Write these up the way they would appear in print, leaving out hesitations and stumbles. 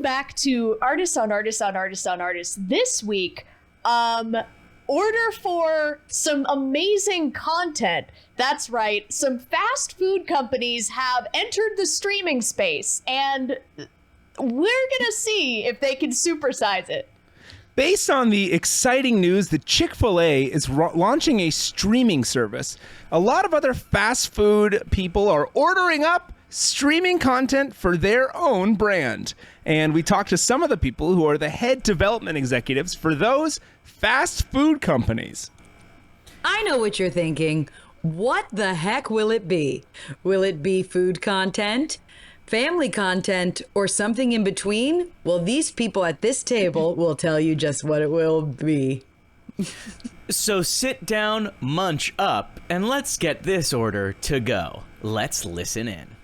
back to artists on artists on artists on artists this week. Order for some amazing content. That's right. Some fast food companies have entered the streaming space, and we're gonna see if they can supersize it. Based on the exciting news that Chick-Fil-A is launching a streaming service, a lot of other fast food people are ordering up streaming content for their own brand. And we talked to some of the people who are the head development executives for those fast food companies. I know what you're thinking. What the heck will it be? Will it be food content, family content, or something in between? Well, these people at this table will tell you just what it will be. So sit down, munch up, and let's get this order to go. Let's listen in.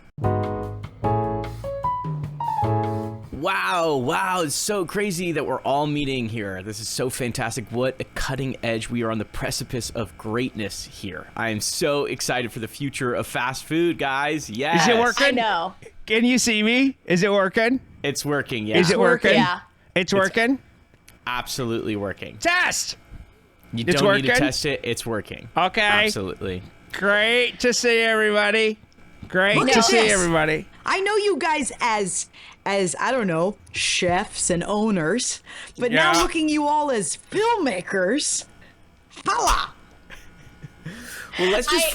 Wow, it's so crazy that we're all meeting here. This is so fantastic. What a cutting edge. We are on the precipice of greatness here. I am so excited for the future of fast food, guys. Yes. Is it working? I know. Can you see me? Is it working? It's working, yeah. Is it working? Yeah. It's working? Absolutely working. Test! You It's don't need to working? test it. It's working. Okay. Absolutely. Great to see everybody. Great Look to at see this. everybody. I know you guys as I don't know, chefs and owners, but now Yeah. looking you all as filmmakers. Holla! Well, let's just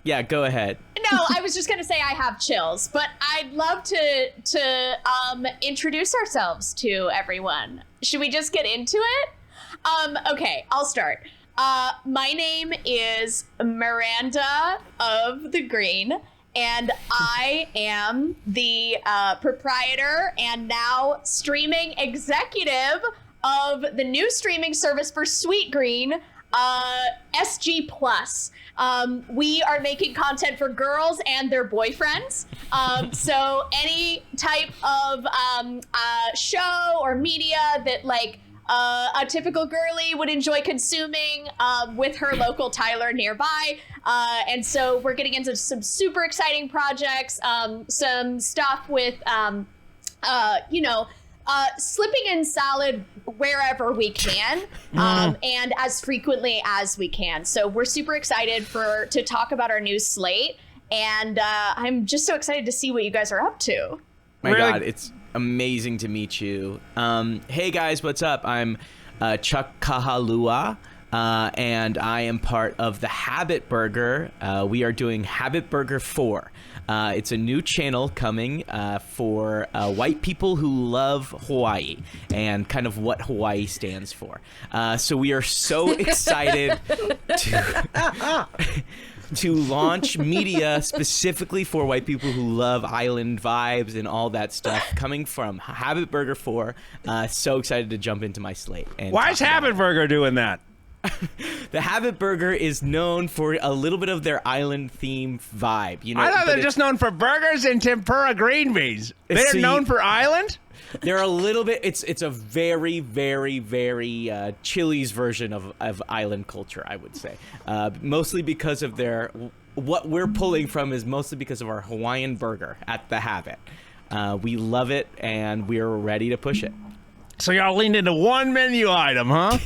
Yeah, go ahead. No, I was just gonna say I have chills, but I'd love to introduce ourselves to everyone. Should we just get into it? Okay, I'll start. My name is Miranda of the Green, and I am the proprietor and now streaming executive of the new streaming service for Sweetgreen, SG Plus. We are making content for girls and their boyfriends. So any type of show or media that a typical girly would enjoy consuming with her local Tyler nearby. And so we're getting into some super exciting projects, some stuff with, slipping in salad wherever we can, and as frequently as we can. So we're super excited to talk about our new slate. And I'm just so excited to see what you guys are up to. My God, it's amazing to meet you. Hey guys, what's up? I'm Chuck Kahalua, and I am part of the Habit Burger. We are doing Habit Burger 4. It's a new channel coming for white people who love Hawaii and kind of what Hawaii stands for. So we are so excited to launch media specifically for white people who love island vibes and all that stuff coming from Habit Burger 4. So excited to jump into my slate. And why is Habit Burger doing that? The Habit Burger is known for a little bit of their island theme vibe. You know, I thought they're just known for burgers and tempura green beans. They're known for island? They're a little bit. It's a very, very, very Chili's version of island culture, I would say. Mostly because of what we're pulling from is mostly because of our Hawaiian burger at the Habit. We love it, and we're ready to push it. So y'all leaned into one menu item, huh?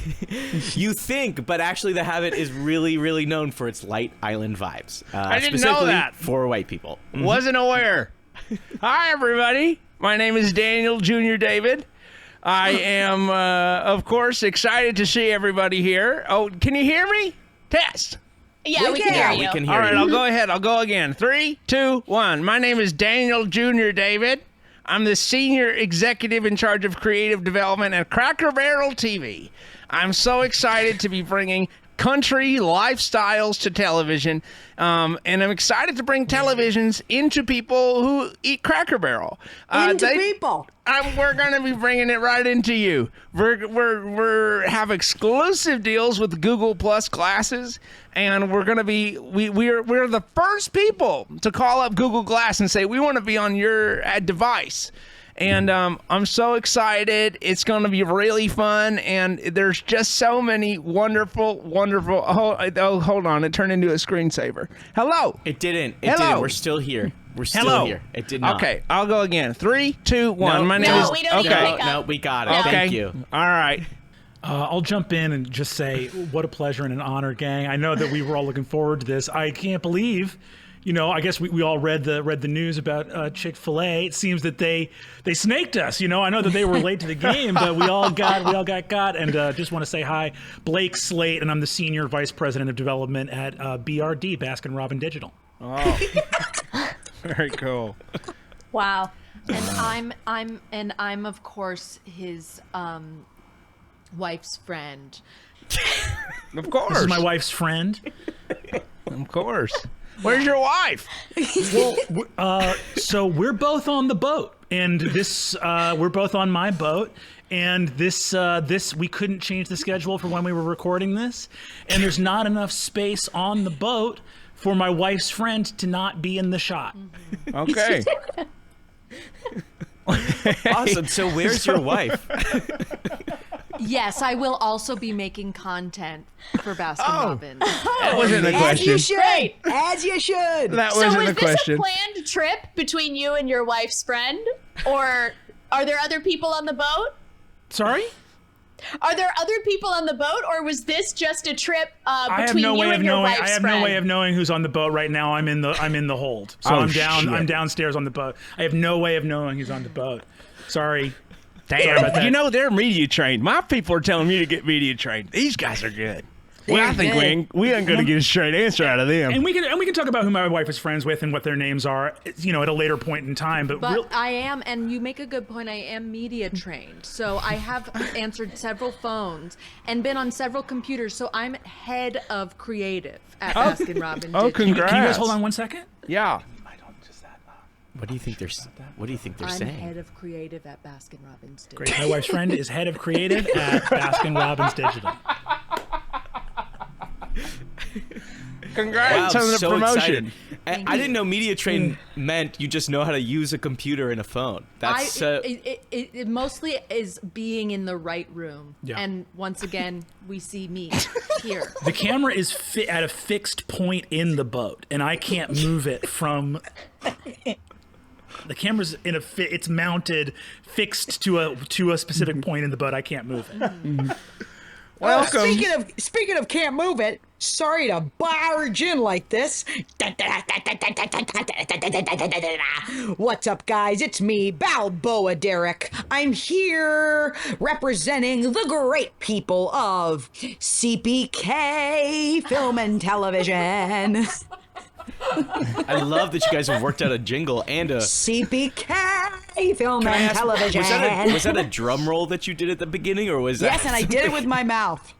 You think, but actually the Habit is really, really known for its light island vibes. I didn't know specifically that. For white people. Mm-hmm. Wasn't aware. Hi, everybody. My name is Daniel Jr. David. I am, of course, excited to see everybody here. Oh, can you hear me? Test. Yeah, we can hear you. We can hear All right, you. I'll go ahead. I'll go again. 3, 2, 1. My name is Daniel Jr. David. I'm the senior executive in charge of creative development at Cracker Barrel TV. I'm so excited to be bringing country lifestyles to television, and I'm excited to bring televisions into people who eat Cracker Barrel. People. We're going to be bringing it right into you. We're have exclusive deals with Google Plus Glasses, and we're going to be we're the first people to call up Google Glass and say we want to be on your device. And I'm so excited. It's going to be really fun, and there's just so many wonderful. Oh, hold on! It turned into a screensaver. Hello. It didn't. Hello. We're still here. We're still Hello. here. It did not. Okay, I'll go again. 3, 2, 1. No, My name no, is. we don't need to okay. pick up. No, we got it. No. Okay. Thank you. All right. I'll jump in and just say, what a pleasure and an honor, gang. I know that we were all looking forward to this. I can't believe, I guess we all read the news about Chick-Fil-A. It seems that they snaked us. I know that they were late to the game, but we all got. And just want to say hi, Blake Slate, and I'm the senior vice president of development at BRD, Baskin Robbins Digital. Oh, very cool. Wow. And I'm of course his wife's friend. Of course. This is my wife's friend. Of course. Where's your wife? Well, so we're both on the boat, and this we're both on my boat, and this we couldn't change the schedule for when we were recording this, and there's not enough space on the boat for my wife's friend to not be in the shot. Okay. Awesome. So where's your wife? Yes, I will also be making content for Baskin Robbins. That wasn't the As question. you should. As you should. That So wasn't was the this question. a planned trip between you and your wife's friend? Or are there other people on the boat? Sorry? Are there other people on the boat, or was this just a trip I have between no you way of and your knowing. wife's I have friend? no way of knowing who's on the boat right now. I'm in the hold. So Oh, I'm down. shit. I'm downstairs on the boat. I have no way of knowing who's on the boat. Sorry. Sorry about Damn, that. they're media trained. My people are telling me to get media trained. These guys are good. Well, I think we ain't gonna get a straight answer out of them. And we can talk about who my wife is friends with and what their names are, at a later point in time. But But I am, and you make a good point, I am media trained. So I have answered several phones and been on several computers. So I'm head of creative at Baskin Robbins. Oh, Digital. congrats. can you guys hold on 1 second? Yeah. What do you think they're I'm saying? head of creative at Baskin Robbins Digital. Great. My wife's friend is head of creative at Baskin Robbins Digital. Congrats Wow, on the so promotion. excited. I didn't know media train meant you just know how to use a computer and a phone. That's It mostly is being in the right room. Yeah. And once again, we see me here. The camera is at a fixed point in the boat, and I can't move it from. The camera's in it's mounted, fixed to a specific point in the boat. I can't move it. Welcome. Speaking of can't move it, sorry to barge in like this. What's up, guys? It's me, Balboa Derek. I'm here representing the great people of CPK Film and Television. I love that you guys have worked out a jingle and a. CPK Film Can I and ask, Television. was that a drum roll that you did at the beginning, or was that? Yes, and I did it with my mouth.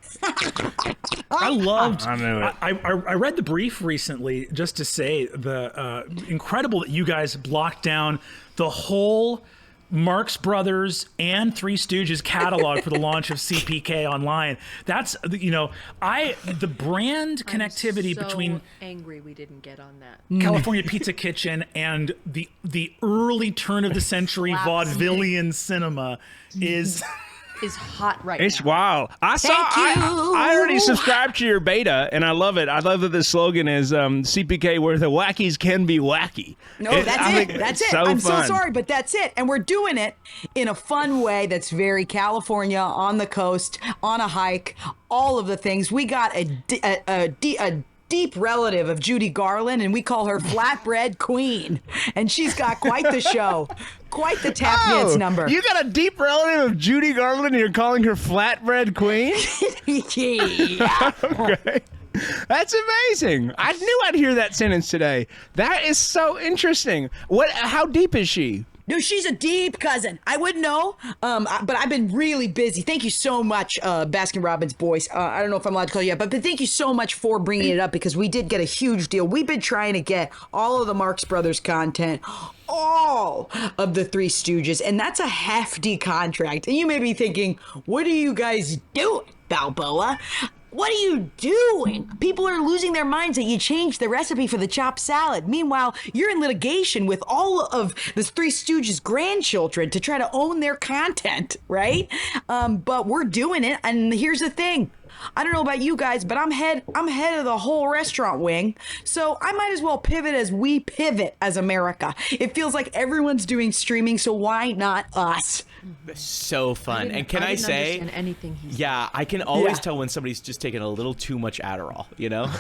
I loved. I knew it. I read the brief recently just to say the incredible that you guys blocked down the whole Marx Brothers and Three Stooges catalog for the launch of CPK online. That's the brand connectivity so between angry we didn't get on that. California Pizza Kitchen and the early turn of the century Slapstick. vaudevillian cinema is. Is hot right It's now. wild. I already subscribed to your beta, and I love it. I love that the slogan is CPK, where the wackies can be wacky. No, I that's think it. That's it's it. I'm fun. so sorry, but that's it. And we're doing it in a fun way that's very California, on the coast, on a hike, all of the things. We got a deep relative of Judy Garland, and we call her Flatbread Queen. And she's got quite the show, quite the tap dance number. You got a deep relative of Judy Garland, and you're calling her Flatbread Queen? Yeah. Okay. That's amazing. I knew I'd hear that sentence today. That is so interesting. How deep is she? No, she's a deep cousin. I wouldn't know, but I've been really busy. Thank you so much, Baskin Robbins boys. I don't know if I'm allowed to call you that, but thank you so much for bringing it up, because we did get a huge deal. We've been trying to get all of the Marx Brothers content, all of the Three Stooges, and that's a hefty contract. And you may be thinking, what are you guys doing, Balboa? What are you doing? People are losing their minds that you changed the recipe for the chopped salad. Meanwhile, you're in litigation with all of the Three Stooges' grandchildren to try to own their content, right? But we're doing it. And here's the thing. I don't know about you guys, but I'm head of the whole restaurant wing. So I might as well pivot as we pivot as America. It feels like everyone's doing streaming, so why not us? So fun. And can I didn't say, understand anything he said. yeah, I can always Yeah. tell when somebody's just taking a little too much Adderall, you know?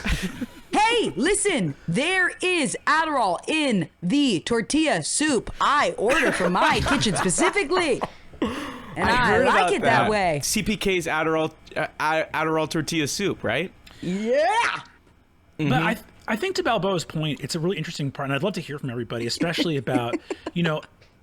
Hey, listen, there is Adderall in the tortilla soup I order from my kitchen specifically. And I heard like about it that way. CPK's Adderall tortilla soup, right? Yeah. But I think to Balboa's point, it's a really interesting part, and I'd love to hear from everybody, especially about,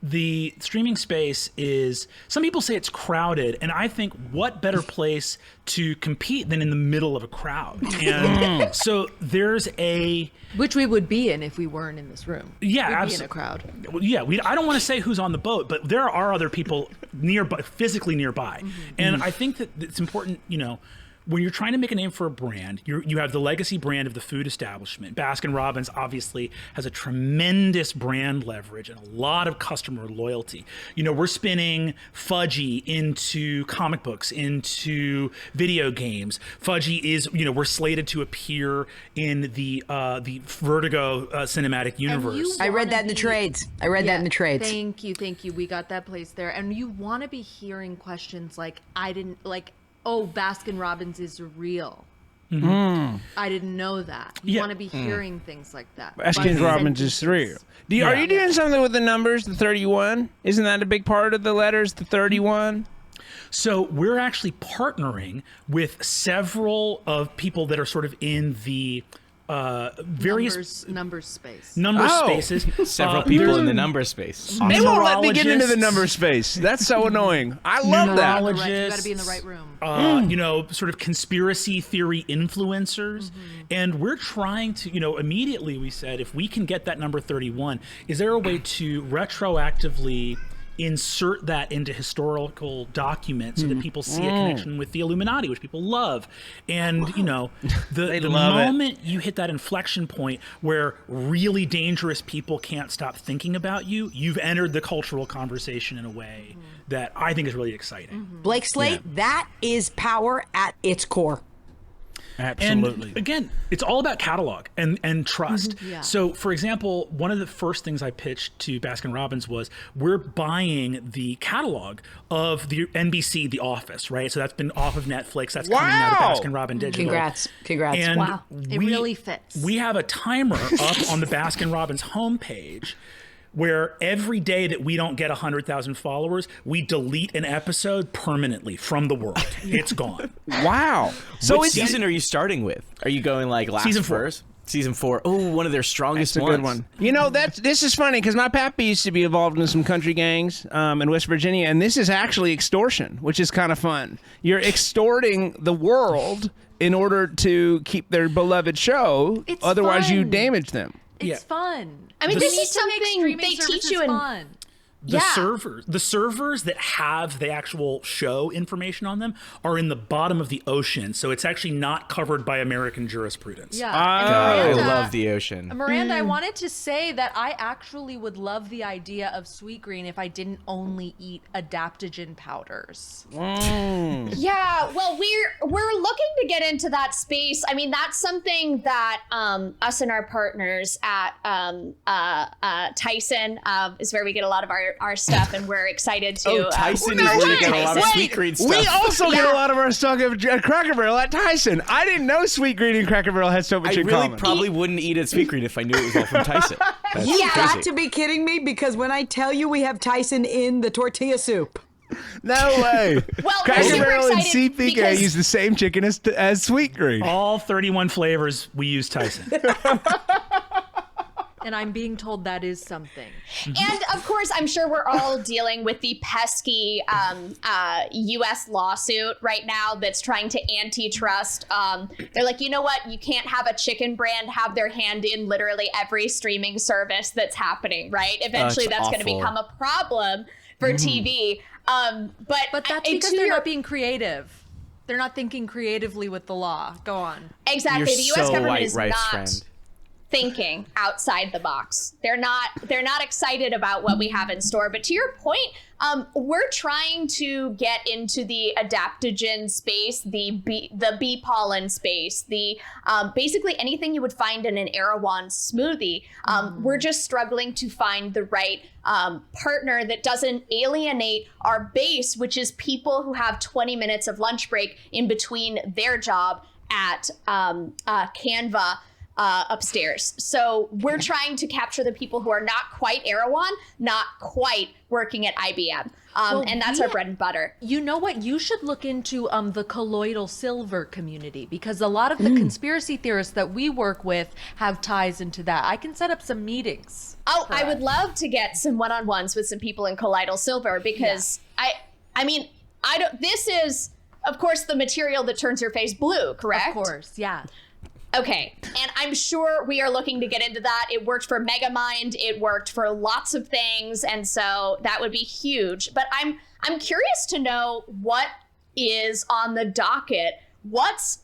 the streaming space is, some people say it's crowded, and I think what better place to compete than in the middle of a crowd? And so there's Which we would be in if we weren't in this room. Yeah, We'd be in absolutely. a crowd. Yeah, I don't want to say who's on the boat, but there are other people nearby, physically nearby. And I think that it's important, when you're trying to make a name for a brand, you have the legacy brand of the food establishment. Baskin Robbins obviously has a tremendous brand leverage and a lot of customer loyalty. We're spinning Fudgy into comic books, into video games. Fudgy is, we're slated to appear in the Vertigo cinematic universe. I read that in the trades. Thank you. We got that place there. And you want to be hearing questions like, oh, Baskin Robbins is real. I didn't know that. You want to be hearing things like that. Baskin Robbins is real. Are you doing something with the numbers, the 31? Isn't that a big part of the letters, the 31? So we're actually partnering with several of people that are sort of in the various numbers space. spaces. Several people in the number space. They won't let me get into the Numerologists. number space. That's so annoying. I love that. You got to be in the right room. Sort of conspiracy theory influencers. And we're trying to, immediately we said, if we can get that number 31, is there a way to retroactively insert that into historical documents so that people see a connection with the Illuminati, which people love? And, the love it. moment you hit that inflection point where really dangerous people can't stop thinking about you, you've entered the cultural conversation in a way that I think is really exciting. Blake Slate, that is power at its core. Absolutely. And again, it's all about catalog and trust. Yeah. So, for example, one of the first things I pitched to Baskin Robbins was we're buying the catalog of the NBC The Office, right? So that's been off of Netflix. That's coming out of Baskin Robbins Digital. Congrats. And Wow. It really fits. We have a timer up on the Baskin Robbins homepage where every day that we don't get 100,000 followers, we delete an episode permanently from the world. It's gone. Wow. So what it's season are you starting with? Are you going like last Season 4. first? Season 4. Oh, one of their strongest That's a ones. good one. This is funny because my pappy used to be involved in some country gangs in West Virginia, and this is actually extortion, which is kind of fun. You're extorting the world in order to keep their beloved show. It's Otherwise, you fun. damage them. It's fun. I mean, We this need is to make something streaming they teach services you in fun. The servers that have the actual show information on them are in the bottom of the ocean, so it's actually not covered by American jurisprudence. Yeah. God, I And love the ocean. Miranda, I wanted to say that I actually would love the idea of Sweetgreen if I didn't only eat adaptogen powders. Yeah, well, we're looking to get into that space. I mean, that's something that us and our partners at Tyson is where we get a lot of our stuff, and we're excited to. Oh, Tyson is where you get a lot of Sweetgreen stuff. We also get a lot of our stuff at Cracker Barrel at Tyson. I didn't know Sweetgreen and Cracker Barrel had so much I in really common. probably wouldn't eat at Sweetgreen if I knew it was all from Tyson. That's You crazy. got to be kidding me, because when I tell you we have Tyson in the tortilla soup. No way. Well, we're Cracker super Barrel and excited CPK because- use the same chicken as Sweetgreen. All 31 flavors, we use Tyson. And I'm being told that is something. And of course, I'm sure we're all dealing with the pesky U.S. lawsuit right now that's trying to antitrust. They're like, you know what? You can't have a chicken brand have their hand in literally every streaming service that's happening, right? Eventually, That's that's going to awful. become a problem for TV. But that's because to they're your- not being creative. They're not thinking creatively with the law. Go on. Exactly. You're The U.S. so government white is rice, not. friend. thinking outside the box. They're not excited about what we have in store. But to your point, we're trying to get into the adaptogen space, the bee pollen space, the basically anything you would find in an Erewhon smoothie. We're just struggling to find the right partner that doesn't alienate our base, which is people who have 20 minutes of lunch break in between their job at Canva upstairs. So we're trying to capture the people who are not quite Erewhon, not quite working at IBM. And that's our bread and butter. You know what? You should look into the colloidal silver community, because a lot of the conspiracy theorists that we work with have ties into that. I can set up some meetings. Oh, I would love to get some one-on-ones with some people in colloidal silver, because I mean, this is, of course, the material that turns your face blue, correct? Of course, yeah. Okay, and I'm sure we are looking to get into that. It worked for Megamind, it worked for lots of things, and so that would be huge. But I'm curious to know what is on the docket. What's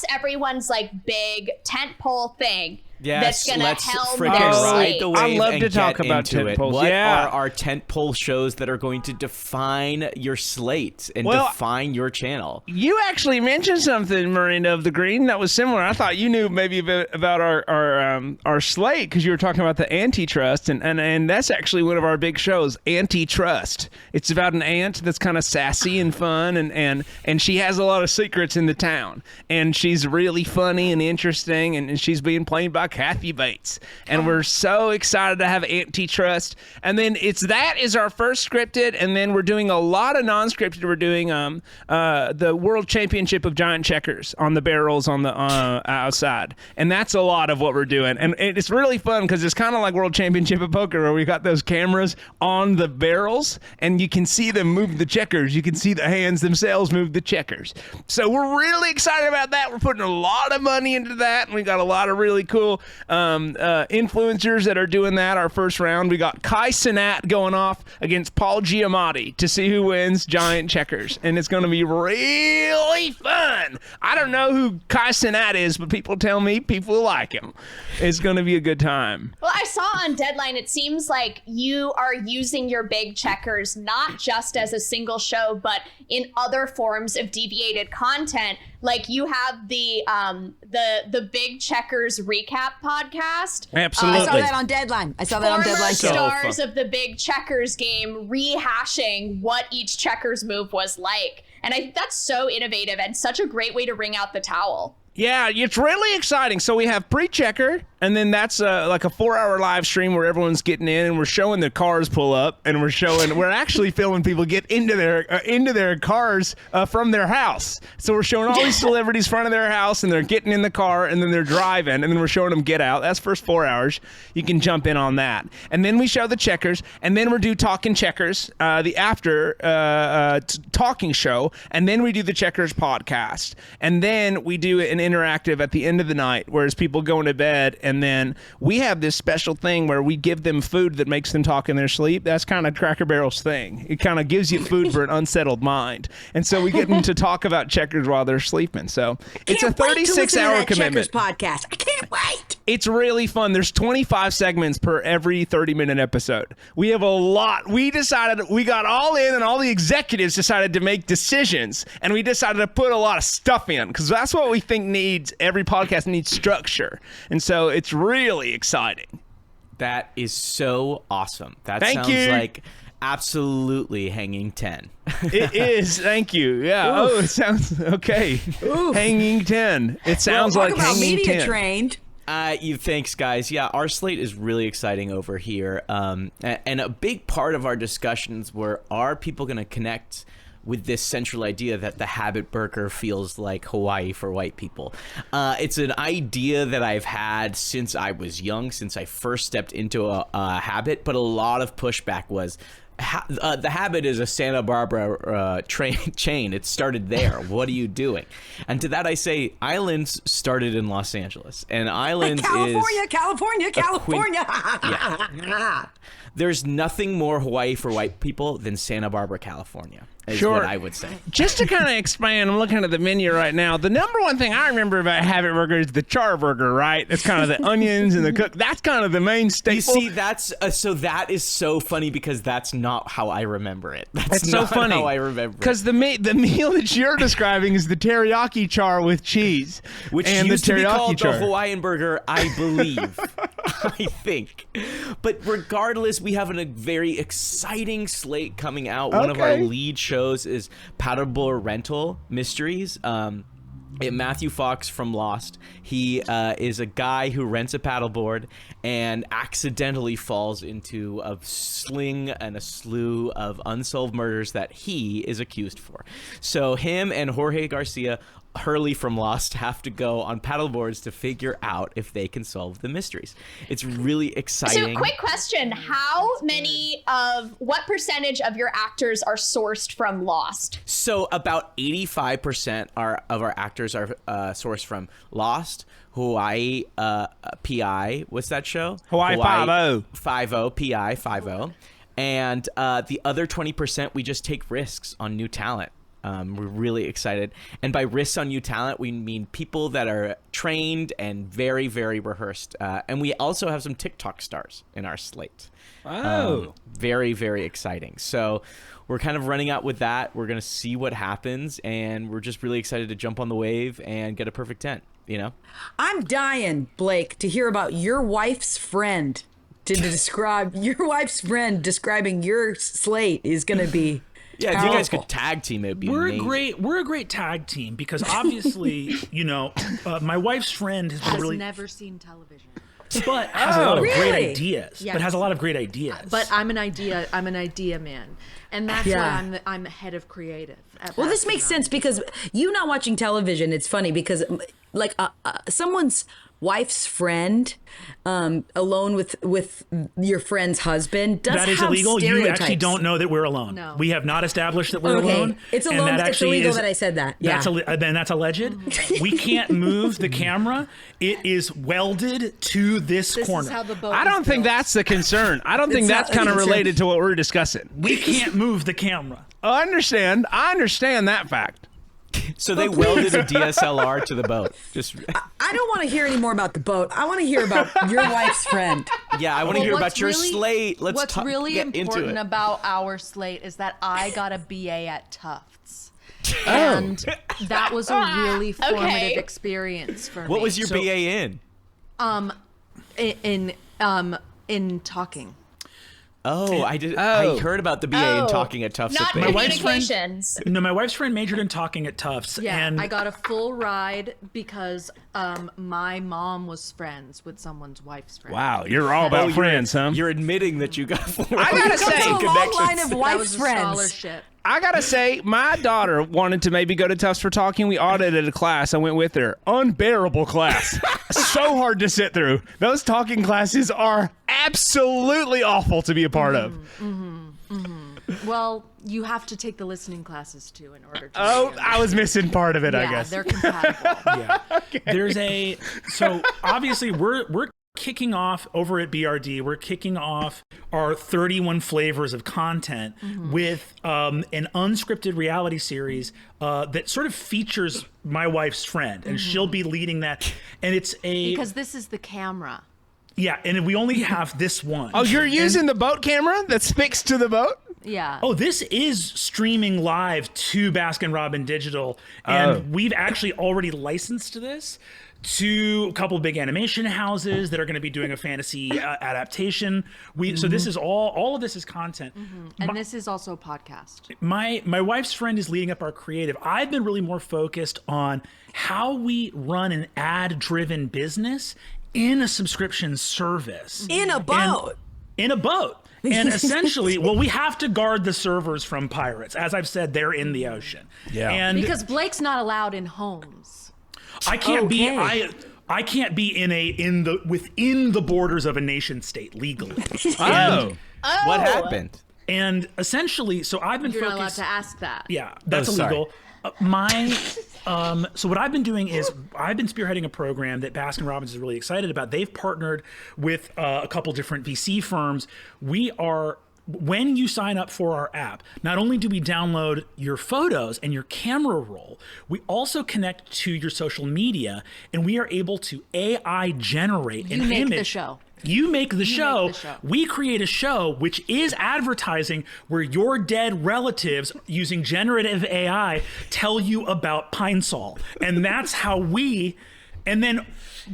everyone's like big tentpole thing that's gonna helm their ride slate? the wave. I love and to talk get about into it. tentpoles. What Yeah. are our tentpole shows that are going to define your slate and Well, define your channel? You actually mentioned something, Miranda of the Green, that was similar. I thought you knew maybe a bit about our slate, because you were talking about the antitrust, and that's actually one of our big shows, Antitrust. It's about an ant that's kind of sassy and fun, and she has a lot of secrets in the town, and she's really funny and interesting, and she's being played by Kathy Bates, and we're so excited to have Antitrust. And then that is our first scripted, and then we're doing a lot of non-scripted. We're doing the World Championship of Giant Checkers on the barrels on the outside, and that's a lot of what we're doing. And it's really fun because it's kind of like World Championship of Poker, where we got those cameras on the barrels, and you can see them move the checkers. You can see the hands themselves move the checkers. So we're really excited about that. We're putting a lot of money into that, and we got a lot of really cool influencers that are doing that. Our first round, we got Kai Cenat going off against Paul Giamatti to see who wins Giant Checkers, and it's going to be really fun. I don't know who Kai Cenat is, but people tell me people like him. It's going to be a good time. Well, I saw on Deadline, it seems like you are using your big checkers not just as a single show, but in other forms of deviated content. Like you have the Big Checkers recap podcast. Absolutely. I saw that on Deadline. Former too. stars of the Big Checkers game rehashing what each checkers move was like. And I think that's so innovative and such a great way to wring out the towel. Yeah, it's really exciting. So we have pre-checker, and then that's like a 4-hour live stream where everyone's getting in, and we're showing the cars pull up, and we're actually filming people get into their cars from their house. So we're showing all these celebrities front of their house, and they're getting in the car, and then they're driving, and then we're showing them get out. That's first 4 hours. You can jump in on that, and then we show the checkers, and then we do Talking Checkers, the after talking show, and then we do the Checkers podcast, and then we do an interactive at the end of the night, whereas people go into bed, and then we have this special thing where we give them food that makes them talk in their sleep. That's kind of Cracker Barrel's thing. It kind of gives you food for an unsettled mind, and so we get them to talk about checkers while they're sleeping. So it's a 36-hour commitment. Checkers podcast. I can't wait. It's really fun. There's 25 segments per every 30-minute episode. We have a lot. We decided, we got all in, and all the executives decided to make decisions, and we decided to put a lot of stuff in, because that's what we think every podcast needs structure. And so it's really exciting. That is so awesome. That Thank sounds you. like absolutely hanging 10. It is. Thank you. Yeah. Oh, it sounds okay. Hanging 10. It sounds Talk like about hanging media 10. trained. Thanks, guys. Yeah, our slate is really exciting over here. And a big part of our discussions were, are people going to connect with this central idea that the habit burger feels like Hawaii for white people? It's an idea that I've had since I was young, since I first stepped into a habit, but a lot of pushback was, the habit is a Santa Barbara chain. It started there. What are you doing? And to that I say, Islands started in Los Angeles, and Islands is California. Yeah. There's nothing more Hawaii for white people than Santa Barbara, California. is Sure. what I would say. Just to kind of expand, I'm looking at the menu right now. The number one thing I remember about Habit Burger is the char burger, right? It's kind of the onions and the cook. That's kind of the main staple. You see, that's so that is so funny because that's not how I remember it. That's so not funny how I remember it. Because the meal that you're describing is the teriyaki char with cheese, Which and used the to be teriyaki called char. the Hawaiian burger, I believe. I think. But regardless, we have a very exciting slate coming out. One of our Okay. lead shows is Paddleboard Rental Mysteries. Matthew Fox from Lost. He is a guy who rents a paddleboard and accidentally falls into a sling and a slew of unsolved murders that he is accused for. So him and Jorge Garcia, Hurley from Lost, have to go on paddleboards to figure out if they can solve the mysteries. It's really exciting. So, quick question: what percentage of your actors are sourced from Lost? So about 85% of our actors are sourced from Lost, Hawaii PI. What's that show? Hawaii 5-0. 5-0 PI 5-0, and the other 20% we just take risks on new talent. We're really excited, and by risks on new talent, we mean people that are trained and very, very rehearsed. And we also have some TikTok stars in our slate. Oh. Very, very exciting. So we're kind of running out with that. We're going to see what happens, and we're just really excited to jump on the wave and get a perfect 10, you know? I'm dying, Blake, to hear about your wife's friend. To describe your wife's friend describing your slate is going to be Yeah, if you guys could tag team, it'd be amazing. We're a great tag team because obviously, my wife's friend has Has really never seen television. but has a lot of great Really? ideas. Yes. But has a lot of great ideas. But I'm an idea man, and that's Yeah. why I'm the head of creative. at Well, this Baskin makes Robbins. sense because you not watching television, it's funny because like someone's wife's friend alone with your friend's husband does that is have illegal. You actually stereotypes. don't know that we're alone. No. We have not established that we're Okay. alone. It's and alone. that It's actually illegal is- that I said that. Yeah. Then that's alleged. We can't move the camera. It is welded to this This corner. is how the boat. I is don't think built. that's the concern. I don't think It's that's not- kind of it's- related to what we're discussing. We can't move the camera. I understand that fact. So they welded a DSLR to the boat. Just I don't want to hear any more about the boat. I want to hear about your wife's friend. yeah, I want to Well, hear what's about your really- slate. Let's What's really get into important it. about our slate is that I got a BA at Tufts. Oh. And that was a really formative Okay. experience for me. What was your BA in? in talking? Oh, I heard about the BA in talking at Tufts. Not at Baylor. wife's friend- communications. No, my wife's friend majored in talking at Tufts. Yeah, and I got a full ride because my mom was friends with someone's wife's friend. Wow, you're all about friends, huh? You're admitting that you got four. I gotta say, Comes a long line of That wife's was a friends. scholarship. I gotta say, my daughter wanted to maybe go to Tufts for talking. We audited a class. I went with her. Unbearable class. So hard to sit through. Those talking classes are absolutely awful to be a part of. Well, you have to take the listening classes too in order to. Oh, really I was missing part of it, I yeah, guess. they're compatible. yeah. There's so obviously we're kicking off over at BRD. We're kicking off our 31 flavors of content with an unscripted reality series that sort of features my wife's friend, and she'll be leading that. And it's Because this is the camera. yeah, and we only have this one. Oh, you're using the boat camera that's fixed to the boat? Yeah. Oh, this is streaming live to Baskin Robbins Digital, and we've actually already licensed this to a couple of big animation houses that are going to be doing a fantasy adaptation. So this is all of this is content. And this is also a podcast. My wife's friend is leading up our creative. I've been really more focused on how we run an ad-driven business in a subscription service. In a boat. In a boat. And essentially, well, we have to guard the servers from pirates. As I've said, they're in the ocean. Yeah. And Because Blake's not allowed in homes. I can't Okay. I can't be within the borders of a nation state legally. Oh. What happened? And essentially, so I've been You're not allowed focused. to ask that. Yeah, that's sorry. illegal. So what I've been doing is I've been spearheading a program that Baskin Robbins is really excited about. They've partnered with a couple different VC firms. We are when you sign up for our app, not only do we download your photos and your camera roll, we also connect to your social media, and we are able to AI generate an image. You make the show. You make the show. make the show. We create a show which is advertising where your dead relatives using generative AI tell you about Pine Sol. And that's how we, and then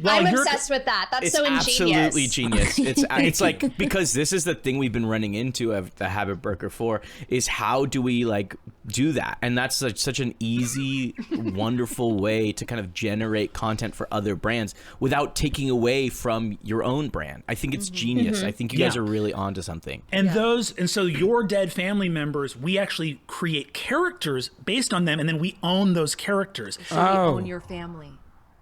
while I'm you're obsessed with that. That's It's so ingenious. absolutely genius. It's like, because this is the thing we've been running into at the Habit Burger for, is how do we like do that? And that's such an easy, wonderful way to kind of generate content for other brands without taking away from your own brand. I think it's genius. I think you guys are really onto something. And so your dead family members, we actually create characters based on them, and then we own those characters. So we own your family.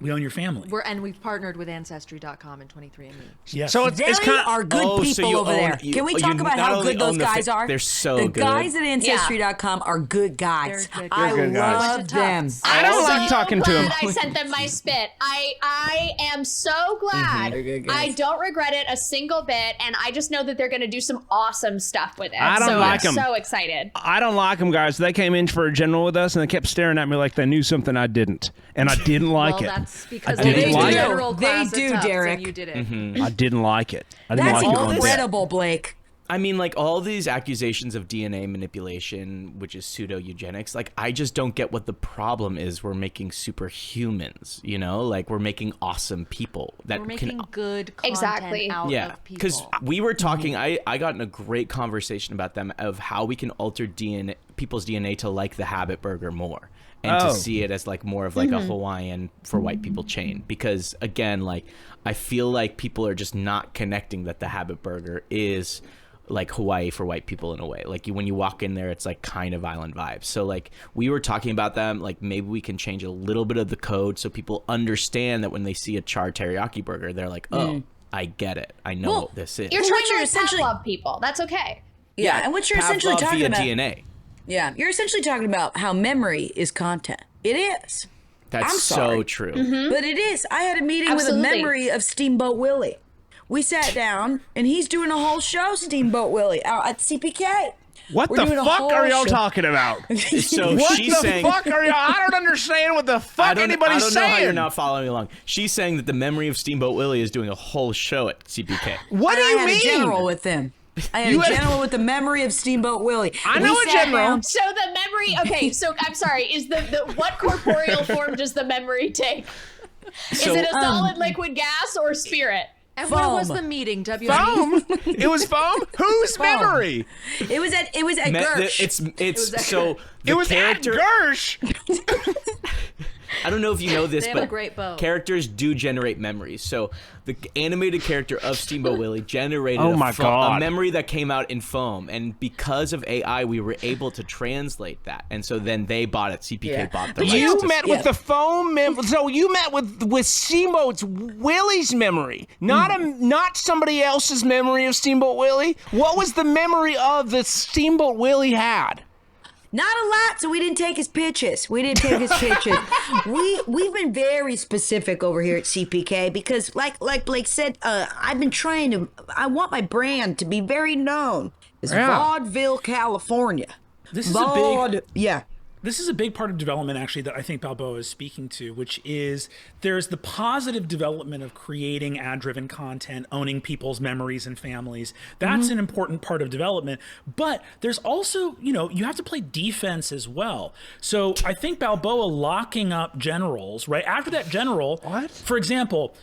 We own your family. And we've partnered with Ancestry.com and 23andMe. Yes. So They it's kind are good Oh, so people you over own- there. you- Can we you talk about not how only good those own the guys are? they're so the good. guys at Ancestry.com are good guys. They're good I guys. good guys. love them. I don't So like talking to him. glad I sent them my spit. I am so glad. Good guys. I don't regret it a single bit, and I just know that they're going to do some awesome stuff with it. I don't so like I'm 'em. so excited. I don't like them, guys. They came in for a general with us, and they kept staring at me like they knew something I didn't, and I didn't like Well, it. that's because I didn't they like do it. general They class do, at Tufts, Derek. and you did it. I didn't like it. I didn't That's like it one bit. incredible, Blake. I mean, like, all these accusations of DNA manipulation, which is pseudo-eugenics, like, I just don't get what the problem is. We're making superhumans, you know? Like, we're making awesome people that We're making can... good content Exactly. out Yeah, of because people. we were talking, I got in a great conversation about them of how we can alter DNA, people's DNA to like the Habit Burger more. And Oh. to see it as like more of like a Hawaiian for white people chain. Because again, like, I feel like people are just not connecting that the Habit Burger is like Hawaii for white people in a way. Like, when you walk in there, it's like kind of island vibes. So like, we were talking about them, like, maybe we can change a little bit of the code so people understand that when they see a char teriyaki burger, they're like, oh, I get it. I know what this is. You're Well, trying what to you're essentially- love people. That's okay. Yeah, and what you're essentially Pavlov talking via about. DNA. Yeah, you're essentially talking about how memory is content. It is. That's I'm so sorry. true. But it is. I had a meeting Absolutely. with a memory of Steamboat Willie. We sat down, and he's doing a whole show, Steamboat Willie, out at CPK. What We're the doing a fuck whole are y'all show. talking about? So What she's the saying, fuck are y'all? I don't understand what the fuck I don't anybody's know saying. how you're not following along. She's saying that the memory of Steamboat Willie is doing a whole show at CPK. What do I you had mean? a general with him. I had You a had- general with the memory of Steamboat Willie. I We know a sat general. down- So the memory. Okay, so I'm sorry. Is the what corporeal form does the memory take? Is So- it a solid, liquid, gas, or spirit? And where was Foam. the meeting, WME? Foam? It was foam? Whose memory? It was at Me- Gersh. It's so the It was character. at Gersh. I don't know if you know this, They have a but great bow. characters do generate memories. So the animated character of Steamboat Willie generated Oh my a God. memory that came out in foam, and because of AI, we were able to translate that. And so then they bought it. CPK Yeah. bought the But rights You to- met with the foam so you met with Steamboat's Willie's memory, not somebody else's memory of Steamboat Willie. What was the memory of the Steamboat Willie had? Not a lot, so we didn't take his pitches. We've been very specific over here at CPK because, like Blake said, I've been trying to. I want my brand to be very known as Yeah. Vaudeville, California. This is a big Yeah. This is a big part of development, actually, that I think Balboa is speaking to, which is there's the positive development of creating ad-driven content, owning people's memories and families. That's an important part of development. But there's also, you have to play defense as well. So I think Balboa locking up generals, right? After that general, for example,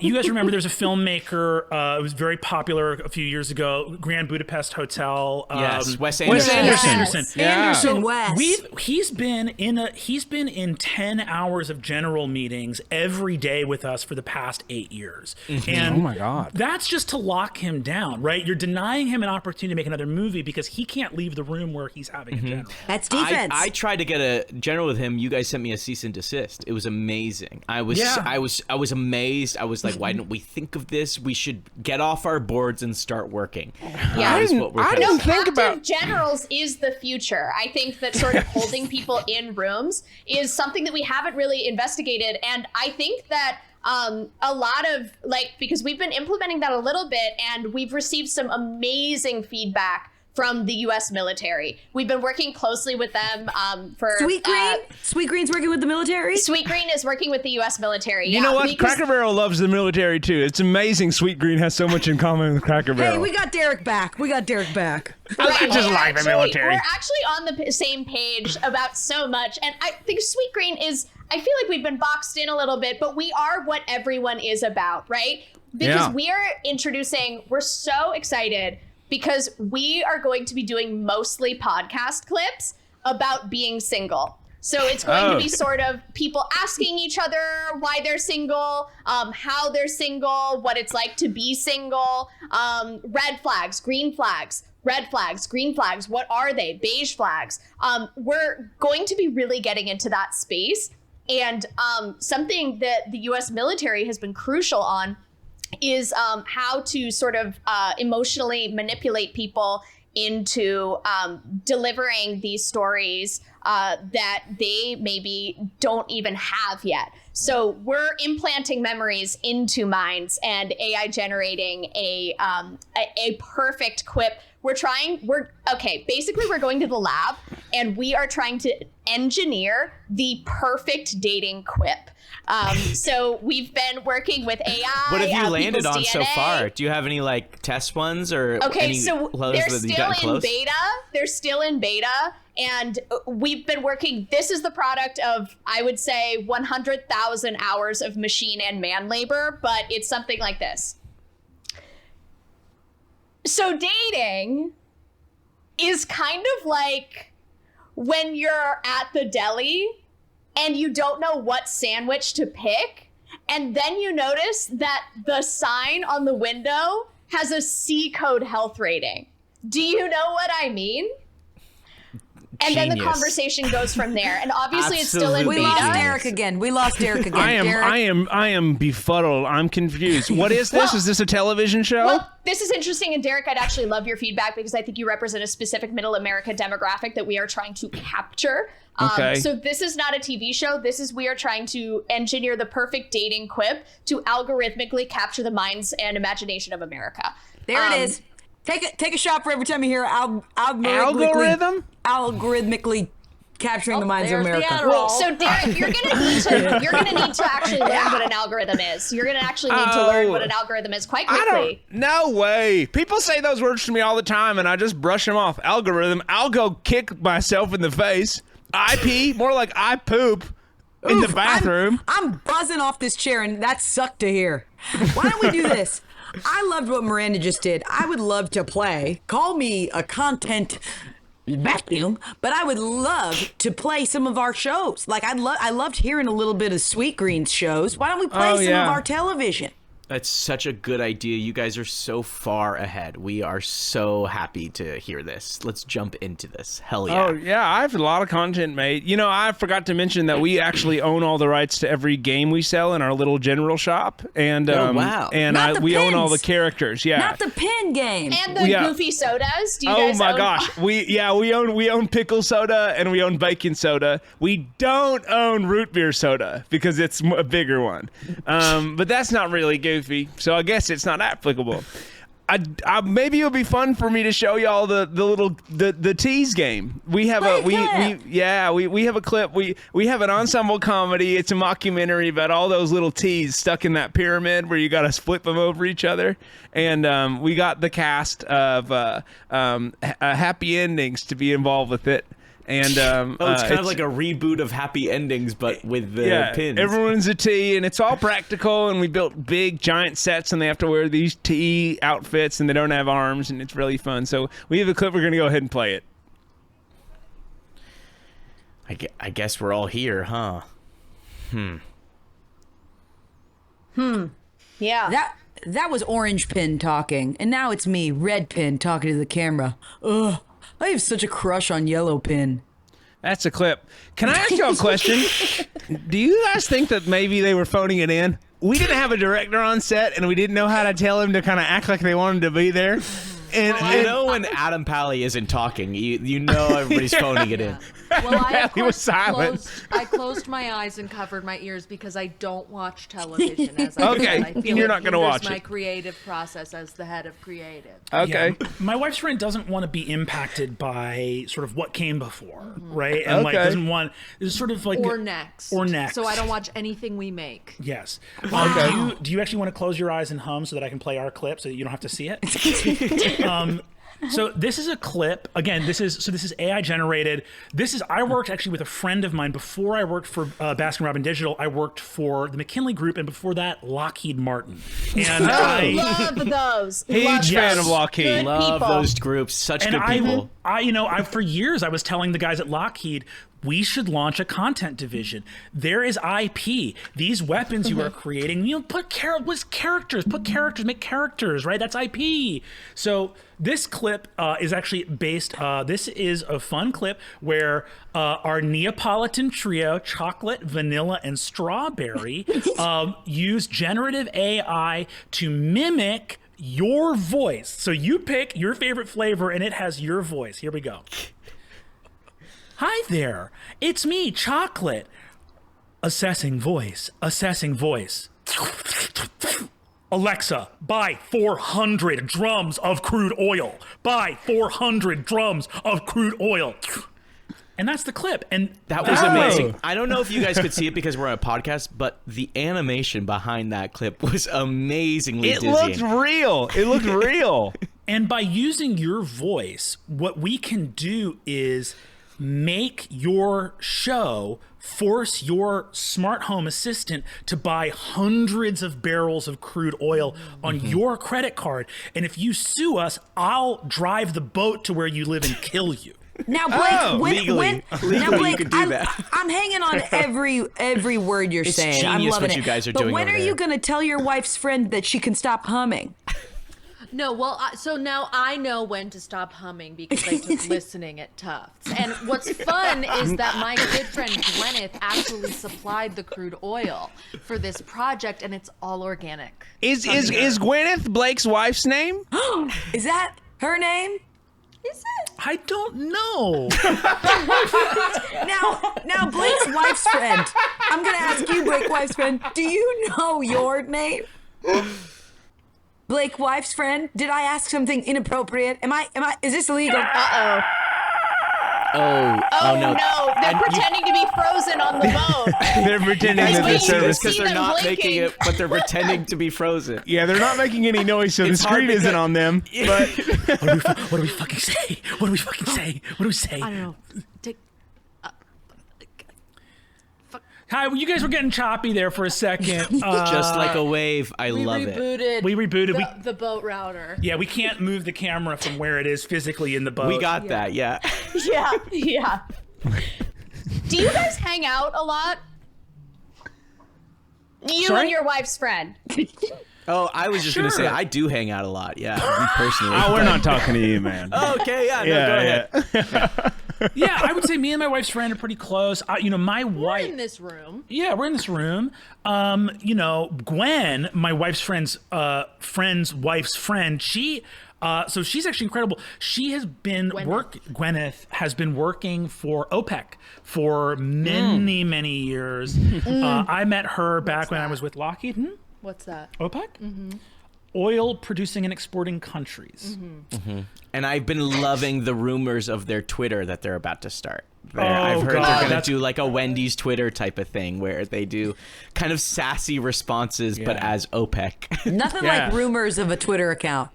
you guys remember there's a filmmaker, it was very popular a few years ago, Grand Budapest Hotel. Yes, Wes Wes Anderson. Anderson. Yes. Anderson Yeah. West. He's been in 10 hours of general meetings every day with us for the past 8 years. And Oh my God. that's just to lock him down, right? You're denying him an opportunity to make another movie because he can't leave the room where he's having a general. That's defense. I tried to get a general with him. You guys sent me a cease and desist. It was amazing. I was amazed. I was like, why didn't we think of this? We should get off our boards and start working. Yeah. I That is didn't- what we're I kind didn't of- think Active about- generals is the future. I think that sort of holding people in rooms is something that we haven't really investigated. And I think that a lot of because we've been implementing that a little bit and we've received some amazing feedback from the U.S. military. We've been working closely with them for Sweetgreen? Sweetgreen's working with the military? Sweetgreen is working with the U.S. military. You know what? Cracker Barrel loves the military too. It's amazing. Sweetgreen has so much in common with Cracker Barrel. Hey, we got Derek back. I just like the military. We're actually on the same page about so much, and I think Sweetgreen is. I feel like we've been boxed in a little bit, but we are what everyone is about, right? Because we are introducing. We're so excited because we are going to be doing mostly podcast clips about being single. So it's going to be sort of people asking each other why they're single, how they're single, what it's like to be single, red flags, green flags, red flags, green flags, what are they, beige flags. We're going to be really getting into that space. And something that the U.S. military has been crucial on is how to sort of emotionally manipulate people into delivering these stories that they maybe don't even have yet. So we're implanting memories into minds and AI generating a perfect quip. Basically we're going to the lab and we are trying to engineer the perfect dating quip. So we've been working with AI. What have you landed on DNA. So far? Do you have any like test ones or Okay, so they're still in beta. They're still in beta. And we've been working, this is the product of, I would say, 100,000 hours of machine and man labor, but it's something like this. So dating is kind of like when you're at the deli and you don't know what sandwich to pick, and then you notice that the sign on the window has a C code health rating. Do you know what I mean? And Genius. then the conversation goes from there. And obviously it's still in Absolutely. beta. We lost Derek again. Derek. I am befuddled. I'm confused. What is this? Is this a television show? Well, this is interesting. And Derek, I'd actually love your feedback because I think you represent a specific middle America demographic that we are trying to capture. Okay. So this is not a TV show. We are trying to engineer the perfect dating quip to algorithmically capture the minds and imagination of America. There it is. Take a shot for every time you hear algorithmically capturing the minds of America. Well, so Derek, you're gonna need to actually learn what an algorithm is. You're gonna actually need to learn what an algorithm is quite quickly. No way. People say those words to me all the time, and I just brush them off. Algorithm. I'll go kick myself in the face. I pee, more like I poop in the bathroom. I'm buzzing off this chair, and that sucked to hear. Why don't we do this? I loved what Miranda just did. I would love to play. Call me a content vacuum, but I would love to play some of our shows. Like I loved hearing a little bit of Sweetgreen's shows. Why don't we play some of our television? That's such a good idea. You guys are so far ahead. We are so happy to hear this. Let's jump into this. Hell yeah. Oh, yeah. I have a lot of content made. You know, I forgot to mention that we actually own all the rights to every game we sell in our little general shop. And wow. And we own all the characters. Yeah. Not the pin game. And the goofy sodas. Do you oh guys my own- gosh. We own pickle soda and we own bacon soda. We don't own root beer soda because it's a bigger one. But that's not really goofy. So I guess it's not applicable. I maybe it'll be fun for me to show y'all the little tease game. We have we have a clip. We have an ensemble comedy. It's a mockumentary about all those little teas stuck in that pyramid where you got to flip them over each other. And we got the cast of Happy Endings to be involved with it. And it's kind of like a reboot of Happy Endings, but with the pins. Everyone's a T, and it's all practical. And we built big, giant sets, and they have to wear these T outfits, and they don't have arms, and it's really fun. So we have a clip. We're going to go ahead and play it. I guess we're all here, huh? Yeah. That was Orange Pin talking, and now it's me, Red Pin, talking to the camera. Ugh. I have such a crush on Yellow Pin. That's a clip. Can I ask you a question? Do you guys think that maybe they were phoning it in? We didn't have a director on set, and we didn't know how to tell him to kind of act like they wanted to be there. And You know when Adam Pally isn't talking, you know everybody's phoning it in. Well, I of He was course silent. I closed my eyes and covered my ears because I don't watch television. As I Okay, said. I feel you're it not gonna hinders watch my it. creative process as the head of creative. okay. Yeah, my wife's friend doesn't want to be impacted by sort of what came before, right? And like Okay. doesn't want it's sort of like Or next. Or next. So I don't watch anything we make. Yes. Okay. Do you actually want to close your eyes and hum so that I can play our clip so that you don't have to see it? So this is a clip. Again, this is AI generated. I worked actually with a friend of mine before I worked for Baskin Robbins Digital. I worked for the McKinley Group, and before that, Lockheed Martin. And Love those. Huge Love fan those. of Lockheed. Good Love people. those groups. Such and good people. I for years I was telling the guys at Lockheed, we should launch a content division. There is IP. These weapons you are creating, put characters, make characters, right? That's IP. So this clip is actually based, this is a fun clip where our Neapolitan trio, chocolate, vanilla, and strawberry, use generative AI to mimic your voice. So you pick your favorite flavor and it has your voice. Here we go. Hi there, it's me, Chocolate. Assessing voice. Alexa, buy 400 drums of crude oil. Buy 400 drums of crude oil. And that's the clip. And That was amazing. I don't know if you guys could see it because we're on a podcast, but the animation behind that clip was amazingly It dizzying. looked real. And by using your voice, what we can do is make your show force your smart home assistant to buy hundreds of barrels of crude oil on your credit card. And if you sue us, I'll drive the boat to where you live and kill you. Now, Blake, legally you could do that. I'm hanging on every word you're It's saying. I'm genius loving what it. you guys are but doing when over are there. you going to tell your wife's friend that she can stop humming? No, well, so now I know when to stop humming because I took listening at Tufts. And what's fun is that my good friend Gwyneth actually supplied the crude oil for this project, and it's all organic. Is Gwyneth Blake's wife's name? Is that her name? Is it? I don't know. Now, Blake's wife's friend. I'm going to ask you, Blake's wife's friend. Do you know your name? Blake, wife's friend, did I ask something inappropriate? Is this illegal? Uh-oh. Oh no. They're pretending to be frozen on the boat. They're pretending Guys, that wait, the you service. can Because see they're them not blinking. making it, but they're pretending to be frozen. Yeah, they're not making any noise, so the It's hard screen because- isn't on them. But What do we fucking say? What do we fucking say? What do we say? I don't know. Take, Hi, well, you guys were getting choppy there for a second. Just like a wave. I we love it. rebooted. We rebooted. the boat router. Yeah, we can't move the camera from where it is physically in the boat. We got that, yeah. Yeah. Do you guys hang out a lot? You Sorry? and your wife's friend. Oh, I was just going to say, Sure. I do hang out a lot, yeah, me personally. oh, we're not talking to you, man. Okay, yeah, no, go ahead. Yeah, I would say me and my wife's friend are pretty close. My We're wife. in this room. Yeah, we're in this room. Gwen, my wife's friend's wife's friend, so she's actually incredible. She has been Gwyneth has been working for OPEC for many years. I met her back when I was with Lockheed. What's that? OPEC? Mm-hmm. Oil producing and exporting countries. Mm-hmm. And I've been loving the rumors of their Twitter that they're about to start. God, I've heard they're going to that's- do like a Wendy's Twitter type of thing where they do kind of sassy responses, but as OPEC. Nothing Yeah. like rumors of a Twitter account.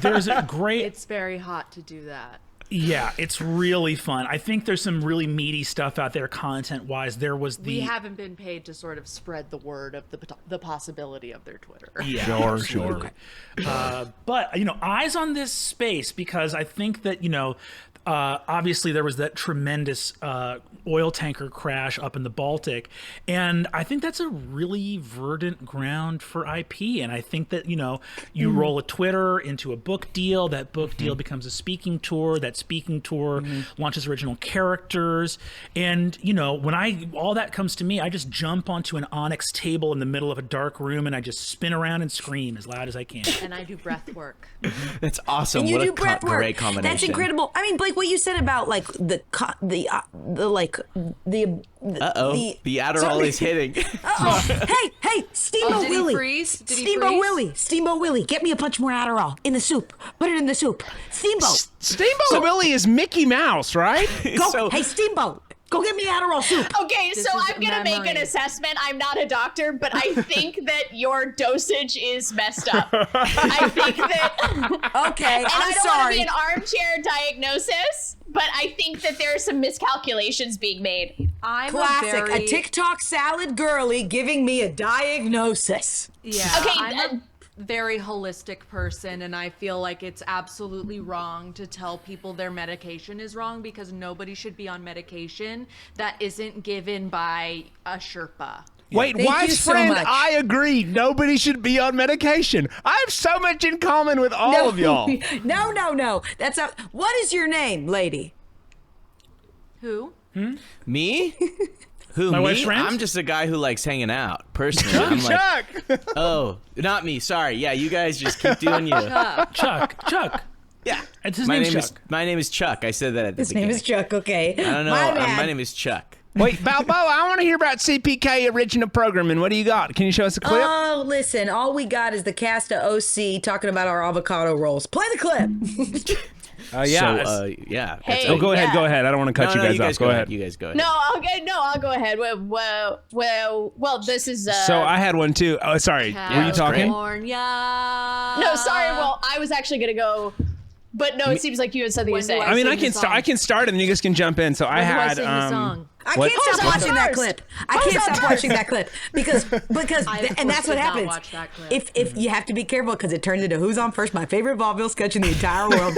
There's a great It's very hot to do that. Yeah, it's really fun. I think there's some really meaty stuff out there content-wise. There was the We haven't been paid to sort of spread the word of the possibility of their Twitter. Yeah, Sure. absolutely. But eyes on this space because I think that Obviously, there was that tremendous oil tanker crash up in the Baltic. And I think that's a really verdant ground for IP. And I think that, you roll a Twitter into a book deal, that book deal becomes a speaking tour, that speaking tour launches original characters. And, when all that comes to me, I just jump onto an onyx table in the middle of a dark room and I just spin around and scream as loud as I can. And I do breath work. That's awesome. And you What do a breath work. great combination. That's incredible. I mean, Blake, what you said about like the Adderall Sorry. is hitting. Hey, Steamboat Did he Willie. freeze? Did he Steamboat freeze? Willie. Steamboat Willie. Get me a bunch more Adderall in the soup. Put it in the soup. Steamboat. Steamboat Willie is Mickey Mouse, right? Go. Hey, Steamboat. Go get me Adderall soup. Okay, This so is I'm gonna make an memory. assessment. I'm not a doctor, but I think that your dosage is messed up. I think that, Okay, and I'm I don't want to sorry. be an armchair diagnosis, but I think that there are some miscalculations being made. I'm Classic. a very... A TikTok salad girly giving me a diagnosis. Yeah, Okay, I'm a very holistic person, and I feel like it's absolutely wrong to tell people their medication is wrong because nobody should be on medication that isn't given by a Sherpa. Wait, Thank wife's you so friend, much. I agree. Nobody should be on medication. I have so much in common with all of y'all. No. That's a. What is your name, lady? Who? Me? Who, My me? wife's friend? I'm just a guy who likes hanging out, personally. I'm like, Chuck! oh, not me. Sorry. Yeah, you guys just keep doing you. Chuck. Yeah. It's his my name's name is Chuck. my name is Chuck. I said that at the His name beginning. is Chuck. Okay. I don't know. My bad. My name is Chuck. Wait, Balboa, I want to hear about CPK original programming. What do you got? Can you show us a clip? Oh, listen, all we got is the cast of OC talking about our avocado rolls. Play the clip. Yeah. So, yeah. Hey, Oh, go ahead. yeah. Go ahead. I don't want to cut No, you guys off. Go ahead. You guys go ahead. No, I'll go ahead. Well, this is. So I had one too. Oh, sorry. Were you talking? California. No, sorry. Well, I was actually gonna go, but no, it seems like you had something When to do say. I I mean, sing I can the start. song? I can start, and you guys can jump in. So I When do I had. sing the song? I What? can't stop Who's watching on that first? clip. I Who's can't on stop first? watching that clip because I, of and that's course, what did not happens. watch that clip. If you have to be careful because it turns into Who's on First, my favorite vaudeville sketch in the entire world.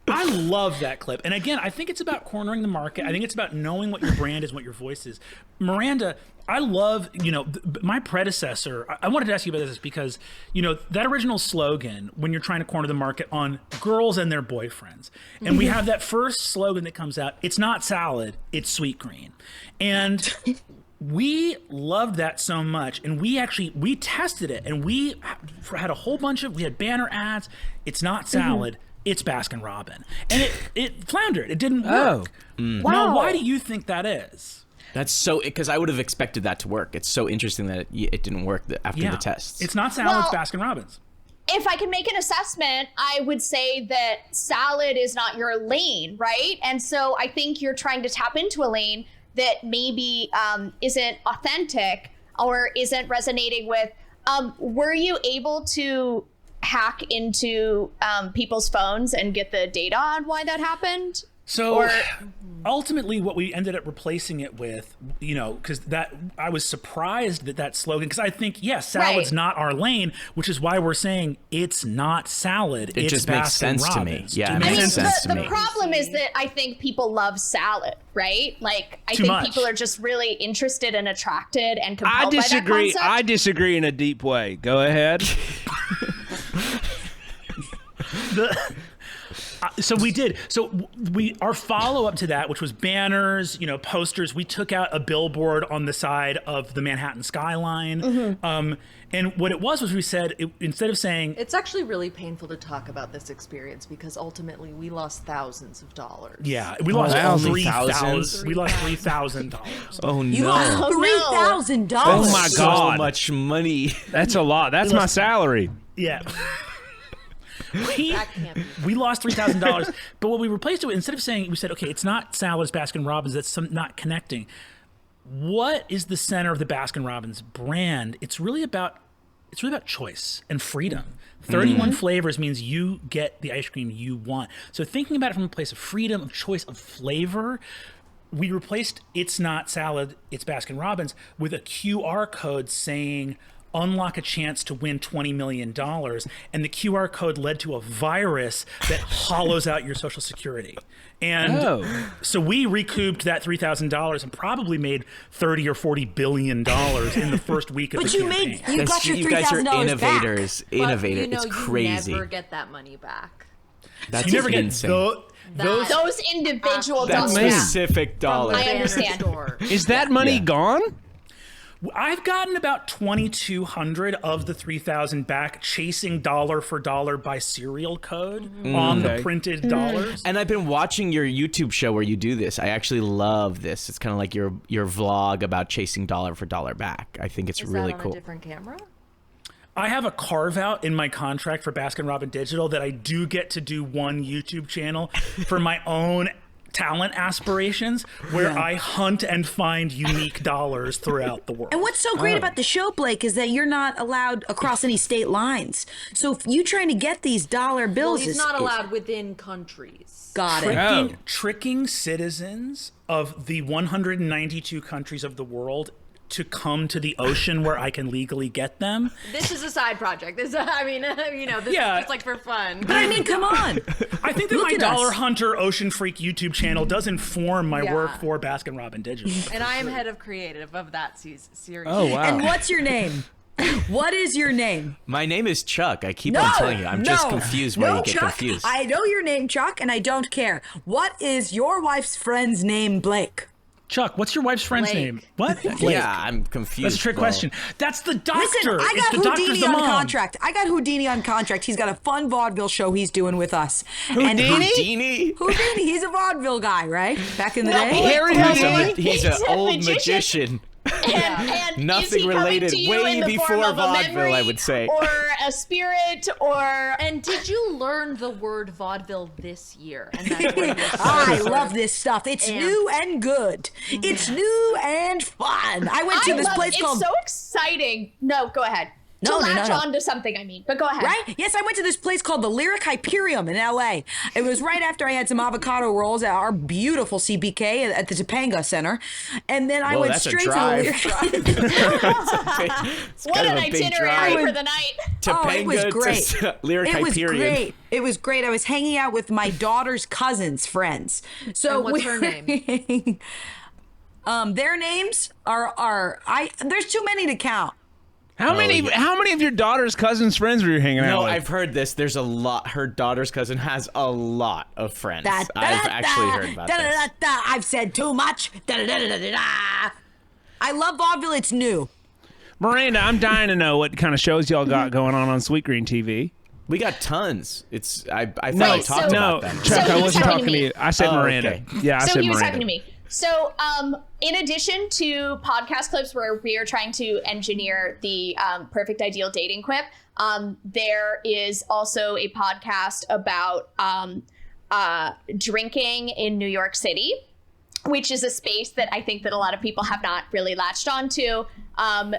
I love that clip. And again, I think it's about cornering the market. I think it's about knowing what your brand is, what your voice is. Miranda, I love, my predecessor, I wanted to ask you about this because, that original slogan, when you're trying to corner the market on girls and their boyfriends, and we have that first slogan that comes out, it's not salad, it's Sweetgreen. And we loved that so much, and we tested it, and we had a whole bunch we had banner ads, it's not salad, it's Baskin Robbins. And it floundered. It didn't work. Wow. Now, why do you think that is? That's so, because I would have expected that to work. It's so interesting that it didn't work after the tests. It's not salad, it's Well- Baskin Robbins. If I can make an assessment, I would say that salad is not your lane, right? And so I think you're trying to tap into a lane that maybe isn't authentic or isn't resonating with. Were you able to hack into people's phones and get the data on why that happened? So Or- ultimately what we ended up replacing it with, because I was surprised that slogan, because I think, yes, salad's Right. not our lane, which is why we're saying it's not salad. It it's just makes Baskin sense to me. Robbins. Yeah, Do it you I makes mean, sense to the me. problem is that I think people love salad, right? Like, I Too think much. people are just really interested and attracted and I compelled by that disagree. concept. I disagree in a deep way. Go ahead. So we did. So our follow up to that, which was banners, posters. We took out a billboard on the side of the Manhattan skyline. And what it was we said, instead of saying, It's actually really painful to talk about this experience because ultimately we lost thousands of dollars. yeah, we lost only $3,000. thousands? We lost $3,000. Oh, no. You lost Oh, no. $3,000. Oh my so God. much money. That's a lot. That's my salary. Yeah. That can't be. We lost $3,000, but what we replaced it with, instead of saying, we said, okay, it's not salad, it's Baskin Robbins, that's not connecting. What is the center of the Baskin Robbins brand? It's really about choice and freedom. 31 flavors means you get the ice cream you want. So thinking about it from a place of freedom, of choice, of flavor, we replaced it's not salad, it's Baskin Robbins with a QR code saying unlock a chance to win $20 million. And the QR code led to a virus that hollows out your Social Security. And so we recouped that $3,000 and probably made $30 or $40 billion in the first week of the campaign. You got your $3,000 You guys are innovators. back. Innovator. But, It's crazy. You never get that money back. That's You never get insane. Those individual That dollars. specific dollar. I understand. Is that money gone? I've gotten about 2,200 of the 3,000 back, chasing dollar for dollar by serial code on the printed dollars. And I've been watching your YouTube show where you do this. I actually love this. It's kind of like your vlog about chasing dollar for dollar back. I think it's really Is that on cool. a different camera? I have a carve out in my contract for Baskin Robbins Digital that I do get to do one YouTube channel for my own talent aspirations where I hunt and find unique dollars throughout the world. And what's so great about the show, Blake, is that you're not allowed across any state lines. So if you trying to get these dollar bills, Well, he's not allowed within countries. Got it. Tricking citizens of the 192 countries of the world to come to the ocean where I can legally get them. This is a side project. This, I mean, this is just like for fun. But I mean, come on. I think that Look my at Dollar us. Hunter Ocean Freak YouTube channel does inform my work for Baskin Robbins Digital. And I am head of creative of that series. Oh, wow. And what's your name? What is your name? My name is Chuck. I keep on telling you. I'm just confused why you get Chuck, confused. I know your name, Chuck, and I don't care. What is your wife's friend's name, Blake? Chuck, what's your wife's friend's Blake. name? What? Blake. Yeah, I'm confused. That's a trick question. That's the doctor. Listen, I It's got the doctor's Houdini the on mom. contract. I got Houdini on contract. He's got a fun vaudeville show he's doing with us. And Houdini? Houdini, he's a vaudeville guy, right? Back in the day. Harry Houdini? He's an old magician. And Nothing is he related. coming to you Way in the before form of a vaudeville, memory, I would say. or a spirit, or And did you learn the word vaudeville this year? And that's what you're I love this stuff. It's And- new and good. It's new and fun. I went to I this love place it. called It's so exciting. No, go ahead. No, to no, latch no. on to something, I mean. But go ahead. Right? Yes, I went to this place called the Lyric Hyperion in LA. It was right after I had some avocado rolls at our beautiful CBK at the Topanga Center. And then I Whoa, went that's a straight drive. to the Lyric. What an itinerary for the night. Oh, it was great. To Lyric It was Hyperion. great. It was great. I was hanging out with my daughter's cousin's friends. So And what's her name? Their names are there's too many to count. How many of your daughter's cousins' friends were you hanging out No, with? I've heard this. There's a lot. Her daughter's cousin has a lot of friends. Da, da, I've da, actually heard about da, da, this. da, da. I've said too much. Da, da, da, da, da, da. I love vaudeville. It's new. Miranda, I'm dying to know what kind of shows y'all got going on Sweetgreen TV. We got tons. I thought I Wait, talked so- about No, them. Chuck, So I he was wasn't talking talking to to me. you. I said Oh, Miranda. okay. Yeah, I So said he was Miranda. talking to me. So, in addition to podcast clips where we are trying to engineer the perfect ideal dating quip, there is also a podcast about drinking in New York City, which is a space that I think that a lot of people have not really latched onto.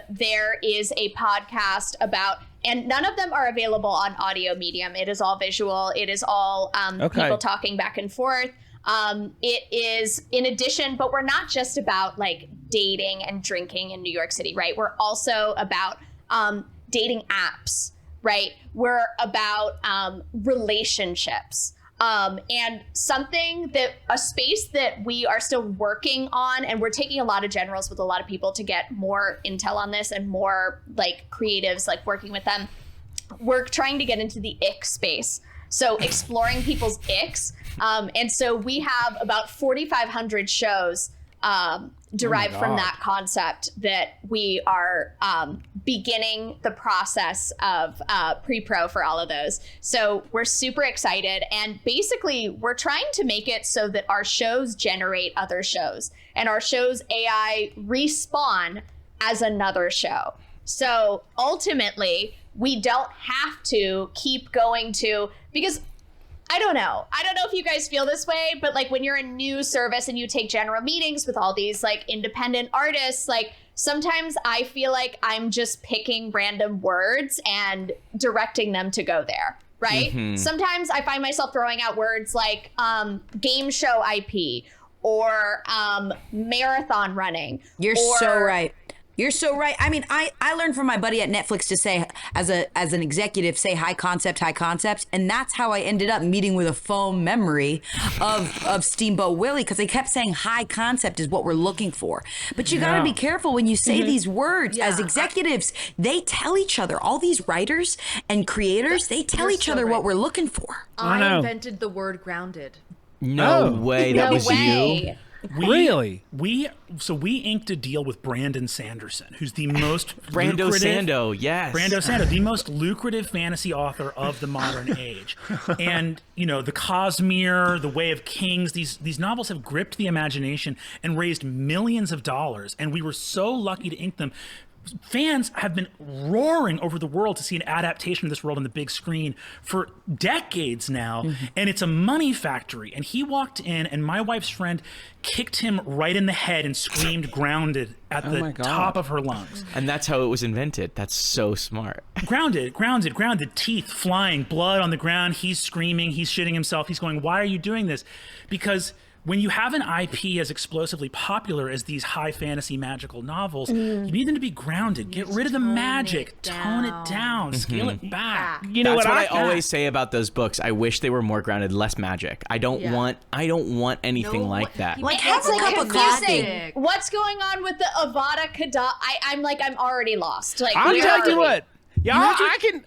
There is a podcast about, and none of them are available on audio medium. It is all visual. It is all people talking back and forth. It is in addition, but we're not just about like dating and drinking in New York City, right? We're also about dating apps, right? We're about relationships. And a space that we are still working on, and we're taking a lot of generals with a lot of people to get more intel on this and more like creatives, like working with them. We're trying to get into the ick space. So exploring people's icks. And so we have about 4,500 shows derived from that concept that we are beginning the process of pre-pro for all of those. So we're super excited. And basically, we're trying to make it so that our shows generate other shows. And our shows AI respawn as another show. So ultimately, we don't have to keep going to, because I don't know if you guys feel this way, but like when you're a new service and you take general meetings with all these like independent artists, like sometimes I feel like I'm just picking random words and directing them to go there, right? Mm-hmm. Sometimes I find myself throwing out words like game show IP or marathon running. You're so right. You're so right. I mean, I learned from my buddy at Netflix to say, as an executive, say high concept, and that's how I ended up meeting with a foam memory of Steamboat Willie, because they kept saying high concept is what we're looking for. But you got to be careful when you say these words. As executives, they tell each other, all these writers and creators, they tell each other what we're looking for. I invented the word grounded. No way. That was you. Really? We inked a deal with Brandon Sanderson, who's the most Brando Sando, yes. Brando Sando, the most lucrative fantasy author of the modern age. And, the Cosmere, The Way of Kings, these novels have gripped the imagination and raised millions of dollars. And we were so lucky to ink them. Fans have been roaring over the world to see an adaptation of this world on the big screen for decades now, and it's a money factory. And he walked in, and my wife's friend kicked him right in the head and screamed grounded at the top of her lungs. And that's how it was invented. That's so smart. Grounded, teeth flying, blood on the ground. He's screaming, he's shitting himself. He's going, why are you doing this? Because when you have an IP as explosively popular as these high fantasy magical novels, you need them to be grounded. Get rid of the magic, tone it down, scale it back. That's what I always say about those books. I wish they were more grounded, less magic. I don't want anything like that. Like, have a cup of coffee. What's going on with the Avada Kedavra? I'm already lost. Like, I'll tell you what. Yeah,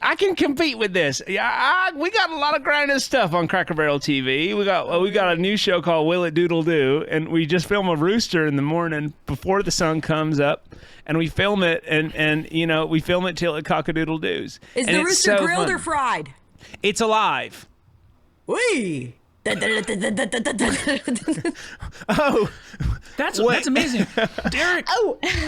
I can compete with this. Yeah, we got a lot of grinding stuff on Cracker Barrel TV. We got a new show called Will It Doodle Do, and we just film a rooster in the morning before the sun comes up, and we film it and we film it till it cock-a-doodle doos. Is the rooster grilled or fried? It's alive. Wee. Oh, that's amazing, Derek.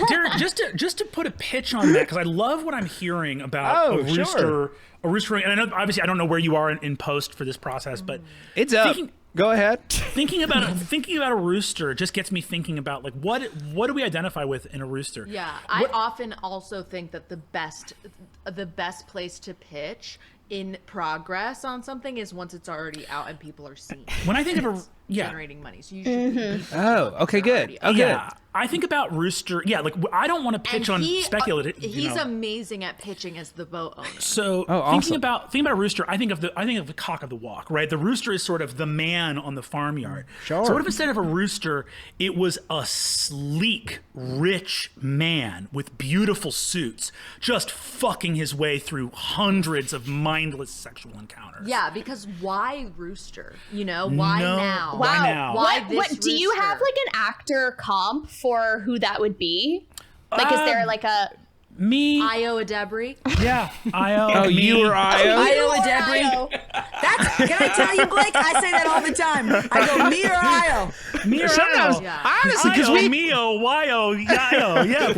Derek, just to put a pitch on that, because I love what I'm hearing about a rooster. Sure. A rooster, and I know, obviously, I don't know where you are in post for this process, but it's up. Go ahead. Thinking about a rooster just gets me thinking about, like, what do we identify with in a rooster? Yeah, I often also think that the best place to pitch in progress on something is once it's already out and people are seeing it. When I think of generating money, so you should okay, good. Yeah, I think about rooster. Yeah, like, I don't want to pitch on speculative. He's amazing at pitching as the boat owner. So thinking about a rooster, I think of the cock of the walk, right? The rooster is sort of the man on the farmyard. Sure. So what if instead of a rooster, it was a sleek, rich man with beautiful suits, just fucking his way through hundreds of mindless sexual encounters? Yeah, because why rooster? Why now? Why now? What do you have like an actor comp for who that would be? Like, is there like a me? Io Adebri? Yeah, Io. Oh, me. you or Io? Io Adebri. Can I tell you, Blake? I say that all the time. I go, me or Io? Me or Sometimes, Io? Yeah. honestly, because Io, Mio, Wio, Io. Yeah,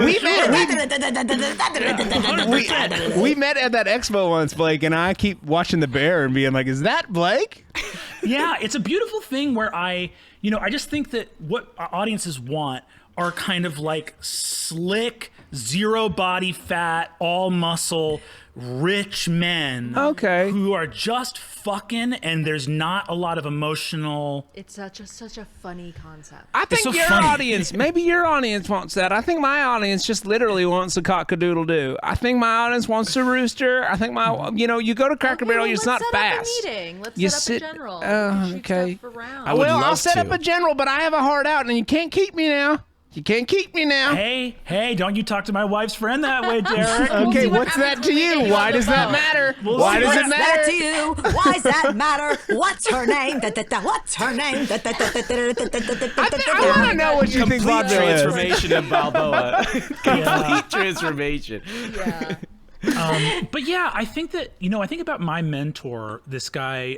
we met at that expo once, Blake, and I keep watching the bear and being like, "Is that Blake?" Yeah, it's a beautiful thing where I just think that what audiences want are kind of like slick, zero body fat, all muscle, rich men. Okay. Who are just fucking, and there's not a lot of emotional. It's such a funny concept. I think so your funny. audience, maybe your audience wants that. I think my audience just literally wants a cock-a-doodle-doo. I think my audience wants a rooster. I think you go to Cracker Barrel, it's not fast. Let's set up a meeting. Let's You set up sit- a general. oh, okay. Stuff around. I would Well, I'll love set to. up a general, but I have a heart out, and you can't keep me now. You can't keep me now. Hey, don't you talk to my wife's friend that way, Derek. Okay, see what what's happens that to when we you? get you Why on the does that phone. matter? We'll Why see does it What's that matter? to you? Why's that matter? What's her name? What's her name? I want to know what you think Complete Vaudeville is. transformation of Balboa. Complete transformation. Yeah. But yeah, I think that, I think about my mentor, this guy,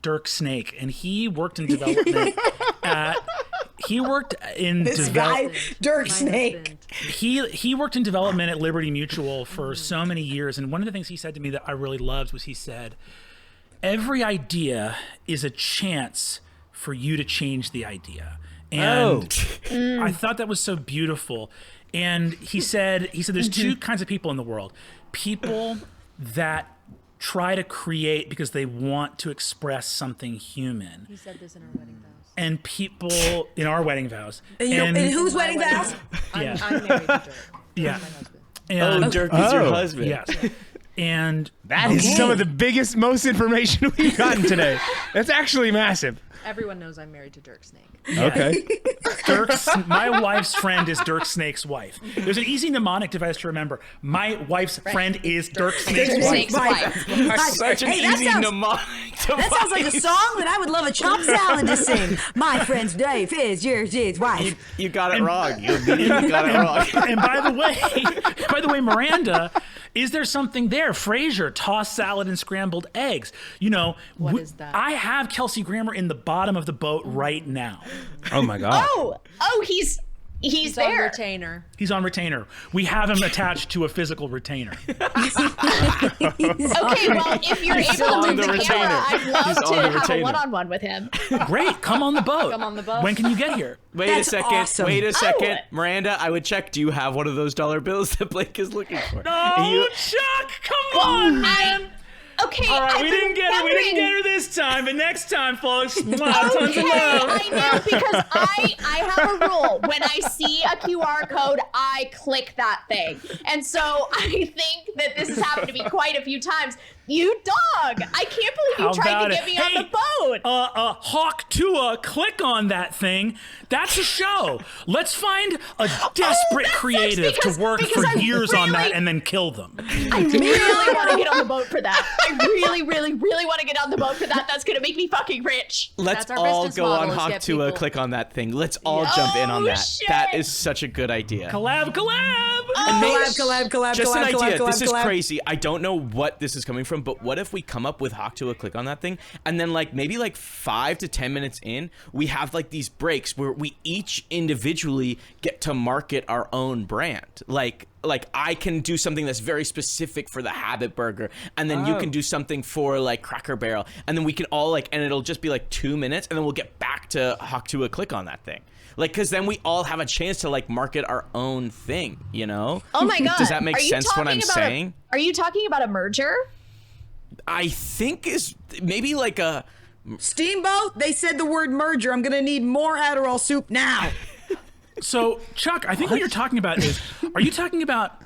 Dirk Snake, and he worked in development Dirk Snake. He worked in development at Liberty Mutual for so many years. And one of the things he said to me that I really loved was he said, every idea is a chance for you to change the idea. And I thought that was so beautiful. And he said there's two kinds of people in the world. People that try to create because they want to express something human. He said this in our wedding vows. And people in our wedding vows. And whose wedding vows? Yeah. I'm married to Dirk. Yeah. That's my husband. And, Dirk is your Oh. husband. yes. And That is some of the biggest, most information we've gotten today. That's actually massive. Everyone knows I'm married to Dirk Snake. Okay. My wife's friend is Dirk Snake's wife. There's an easy mnemonic device to remember. My wife's friend is Dirk Snake's wife. Snake's wife. Such an Hey, that easy sounds- mnemonic. That sounds like a song that I would love a chopped salad to sing. My friend's Dave is yours, his wife. You got it wrong. You immediately got it wrong. And by the way, Miranda, is there something there? Frasier, tossed salad and scrambled eggs. You know, What is that? I have Kelsey Grammer in the bottom of the boat right now. Oh my God. Oh, he's He's on there. retainer. He's on retainer. We have him attached to a physical retainer. Okay, well, if you're able on to move the the retainer. camera, I'd love He's to on the have a retainer. one-on-one with him. Great, come on the boat. Come on the boat. When can you get here? Wait That's a second. awesome. Wait a second. Oh. Miranda, I would check. Do you have one of those dollar bills that Blake is looking for? No, You- Chuck, come on, man. Okay, All right, I've we been didn't get her. We didn't get her this time, but next time, folks. Tons of Okay, love. I know because I have a rule. When I see a QR code, I click that thing. And so I think that this has happened to me quite a few times. You dog! I can't believe you How tried about to it? get me on the boat. Hawk Tua, click on that thing. That's a show. Let's find a desperate that sucks creative because- to work because for I years on that really- and then kill them. I really want to get on the boat for that. I really, really, really want to get on the boat for that. That's going to make me fucking rich. Let's That's our all business go on model, is Hawk get Tua, people- click on that thing. Let's all jump in on Oh, that. shit. That is such a good idea. Collab. Collab. Just an idea. This is collab. crazy. I don't know what this is coming from, but what if we come up with Hawk Tua, click on that thing, and then maybe 5 to 10 minutes in, we have these breaks where we each individually get to market our own brand. Like I can do something that's very specific for the Habit Burger, and then you can do something for Cracker Barrel, and then we can all and it'll just be 2 minutes, and then we'll get back to Hawk Tua, click on that thing. Because then we all have a chance to market our own thing, you know? Oh my God. Does that make Are you sense what talking I'm about saying? Are you talking about a merger? I think is maybe a Steamboat, they said the word merger. I'm going to need more Adderall soup now. So, Chuck, I think what you're talking about is, are you talking about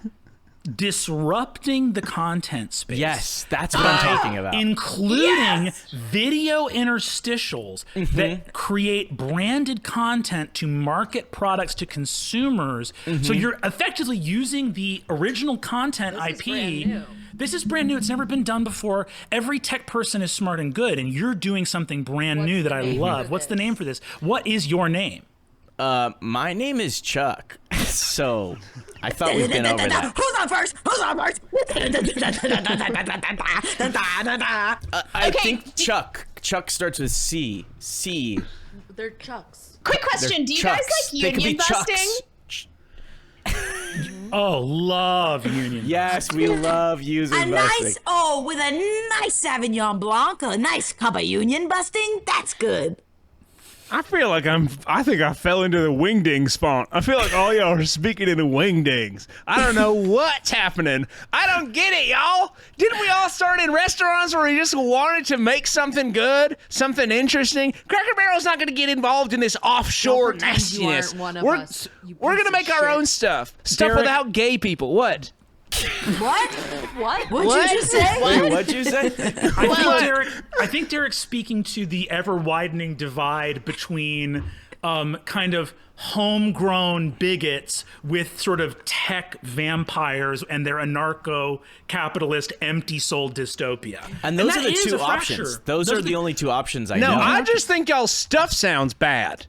disrupting the content space? yes, that's what I'm talking about. Including video interstitials that create branded content to market products to consumers. So you're effectively using the original content This is IP. brand new. This is brand new. It's never been done before. Every tech person is smart and good, and you're doing something brand What's new the that I name love. for What's the this? name for this? What is your name? My name is Chuck, so I thought we'd been over that. Who's on first? I think Chuck starts with C. C. They're Chucks. Quick question. Do you guys Chucks. like They could be union busting? Chucks. Oh, love Union. Yes, we love using A busting. nice, with a nice Sauvignon Blanc, a nice cup of union busting. That's good. I feel like I think I fell into the wingding spawn. I feel like all y'all are speaking into wingdings. I don't know what's happening. I don't get it, y'all. Didn't we all start in restaurants where we just wanted to make something good, something interesting? Cracker Barrel's not going to get involved in this offshore Don't pretend you nastiness. aren't one of we're us, you we're piece gonna of make our shit. own stuff. Stuff Derek- without gay people. What? What? What? What'd you just say? Wait, what'd you say? I think Derek's speaking to the ever widening divide between kind of homegrown bigots with sort of tech vampires and their anarcho-capitalist empty-souled dystopia. And those that are the is two a fracture. options. Those are the only two options I No, know. I just think y'all's stuff sounds bad.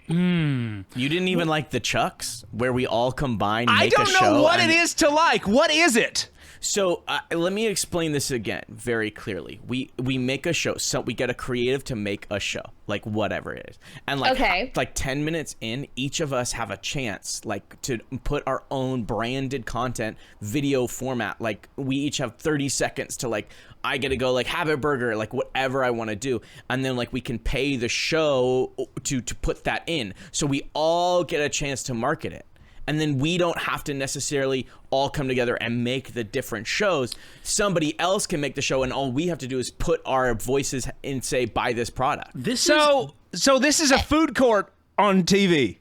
You didn't even like the Chucks, where we all combine, I make a don't show. know what and- it is to like. What is it? So let me explain this again very clearly. We make a show, so we get a creative to make a show, whatever it is, and Okay. 10 minutes in, each of us have a chance to put our own branded content, video format. We each have 30 seconds to I get to go Habit Burger, whatever I want to do, and then we can pay the show to put that in, so we all get a chance to market it. and then we don't have to necessarily all come together and make the different shows. Somebody else can make the show, and all we have to do is put our voices and say, buy this product. So this is a food court on TV.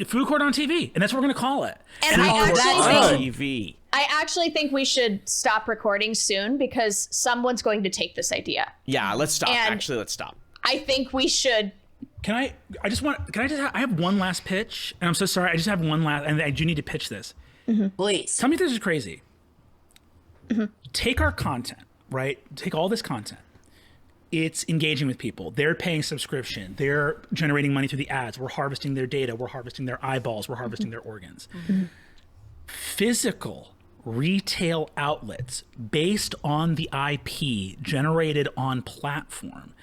Food court on TV, and that's what we're going to call it. And TV. I actually think we should stop recording soon because someone's going to take this idea. Yeah, let's stop. And Actually, let's stop. I think we should. I have one last pitch, and I'm so sorry. I just have one last, and I do need to pitch this. Please. Tell me if this is crazy. Take our content, right? Take all this content. It's engaging with people. They're paying subscription. They're generating money through the ads. We're harvesting their data. We're harvesting their eyeballs. We're harvesting their organs. Physical retail outlets based on the IP generated on platform.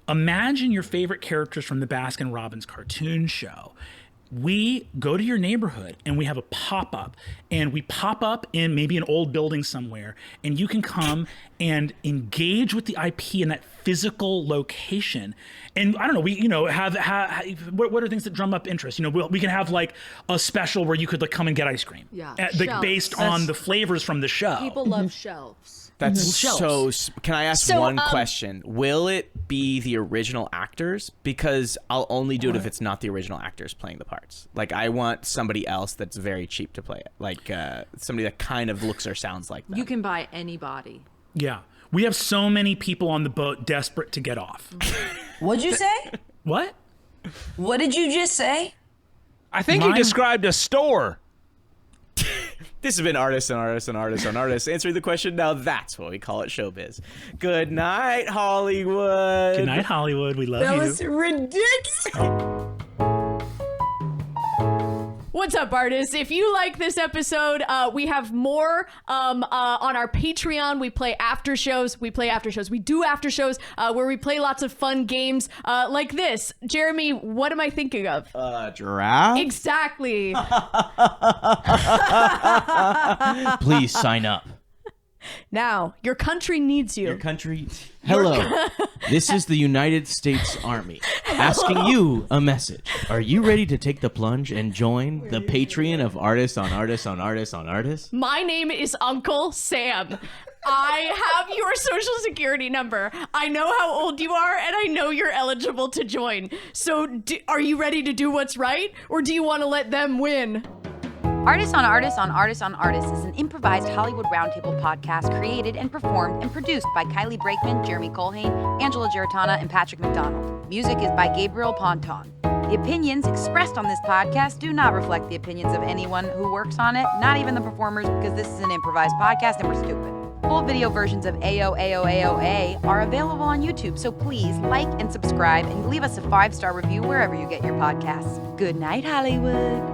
Imagine your favorite characters from the Baskin Robbins cartoon show. We go to your neighborhood and we have a pop-up, and we pop up in maybe an old building somewhere, and you can come and engage with the IP in that physical location. And I don't know, we have what are things that drum up interest? We can have like a special where you could like come and get ice cream. Yeah, based on the flavors from the show. People love shelves. That's so. Can I ask one So, question? Will it be the original actors? Because I'll only do it if it's not the original actors playing the parts. Like, I want somebody else that's very cheap to play it. Like somebody that kind of looks or sounds like them. You can buy anybody. Yeah. We have so many people on the boat desperate to get off. What'd you say? What? What did you just say? I think he described a store. This has been Artists on Artists on Artists on Artists answering the question. Now that's what we call it, showbiz. Good night, Hollywood. Good night, Hollywood. We love That you. was ridiculous. What's up, artists? If you like this episode, we have more on our Patreon. We play after shows. We do after shows where we play lots of fun games like this. Jeremy, what am I thinking of? Giraffe? Exactly. Please sign up. Now, your country needs you. Your country. Hello. This is the United States Army asking you a message. Are you ready to take the plunge and join the Patreon of Artists on Artists on Artists on Artists? My name is Uncle Sam. I have your social security number. I know how old you are, and I know you're eligible to join. So are you ready to do what's right, or do you want to let them win? Artists on Artists on Artists on Artists is an improvised Hollywood Roundtable podcast created and performed and produced by Kylie Brakeman, Jeremy Colhane, Angela Giratana, and Patrick McDonald. Music is by Gabriel Ponton. The opinions expressed on this podcast do not reflect the opinions of anyone who works on it, not even the performers, because this is an improvised podcast and we're stupid. Full video versions of AOAOAOA are available on YouTube, so please like and subscribe and leave us a 5-star review wherever you get your podcasts. Good night, Hollywood.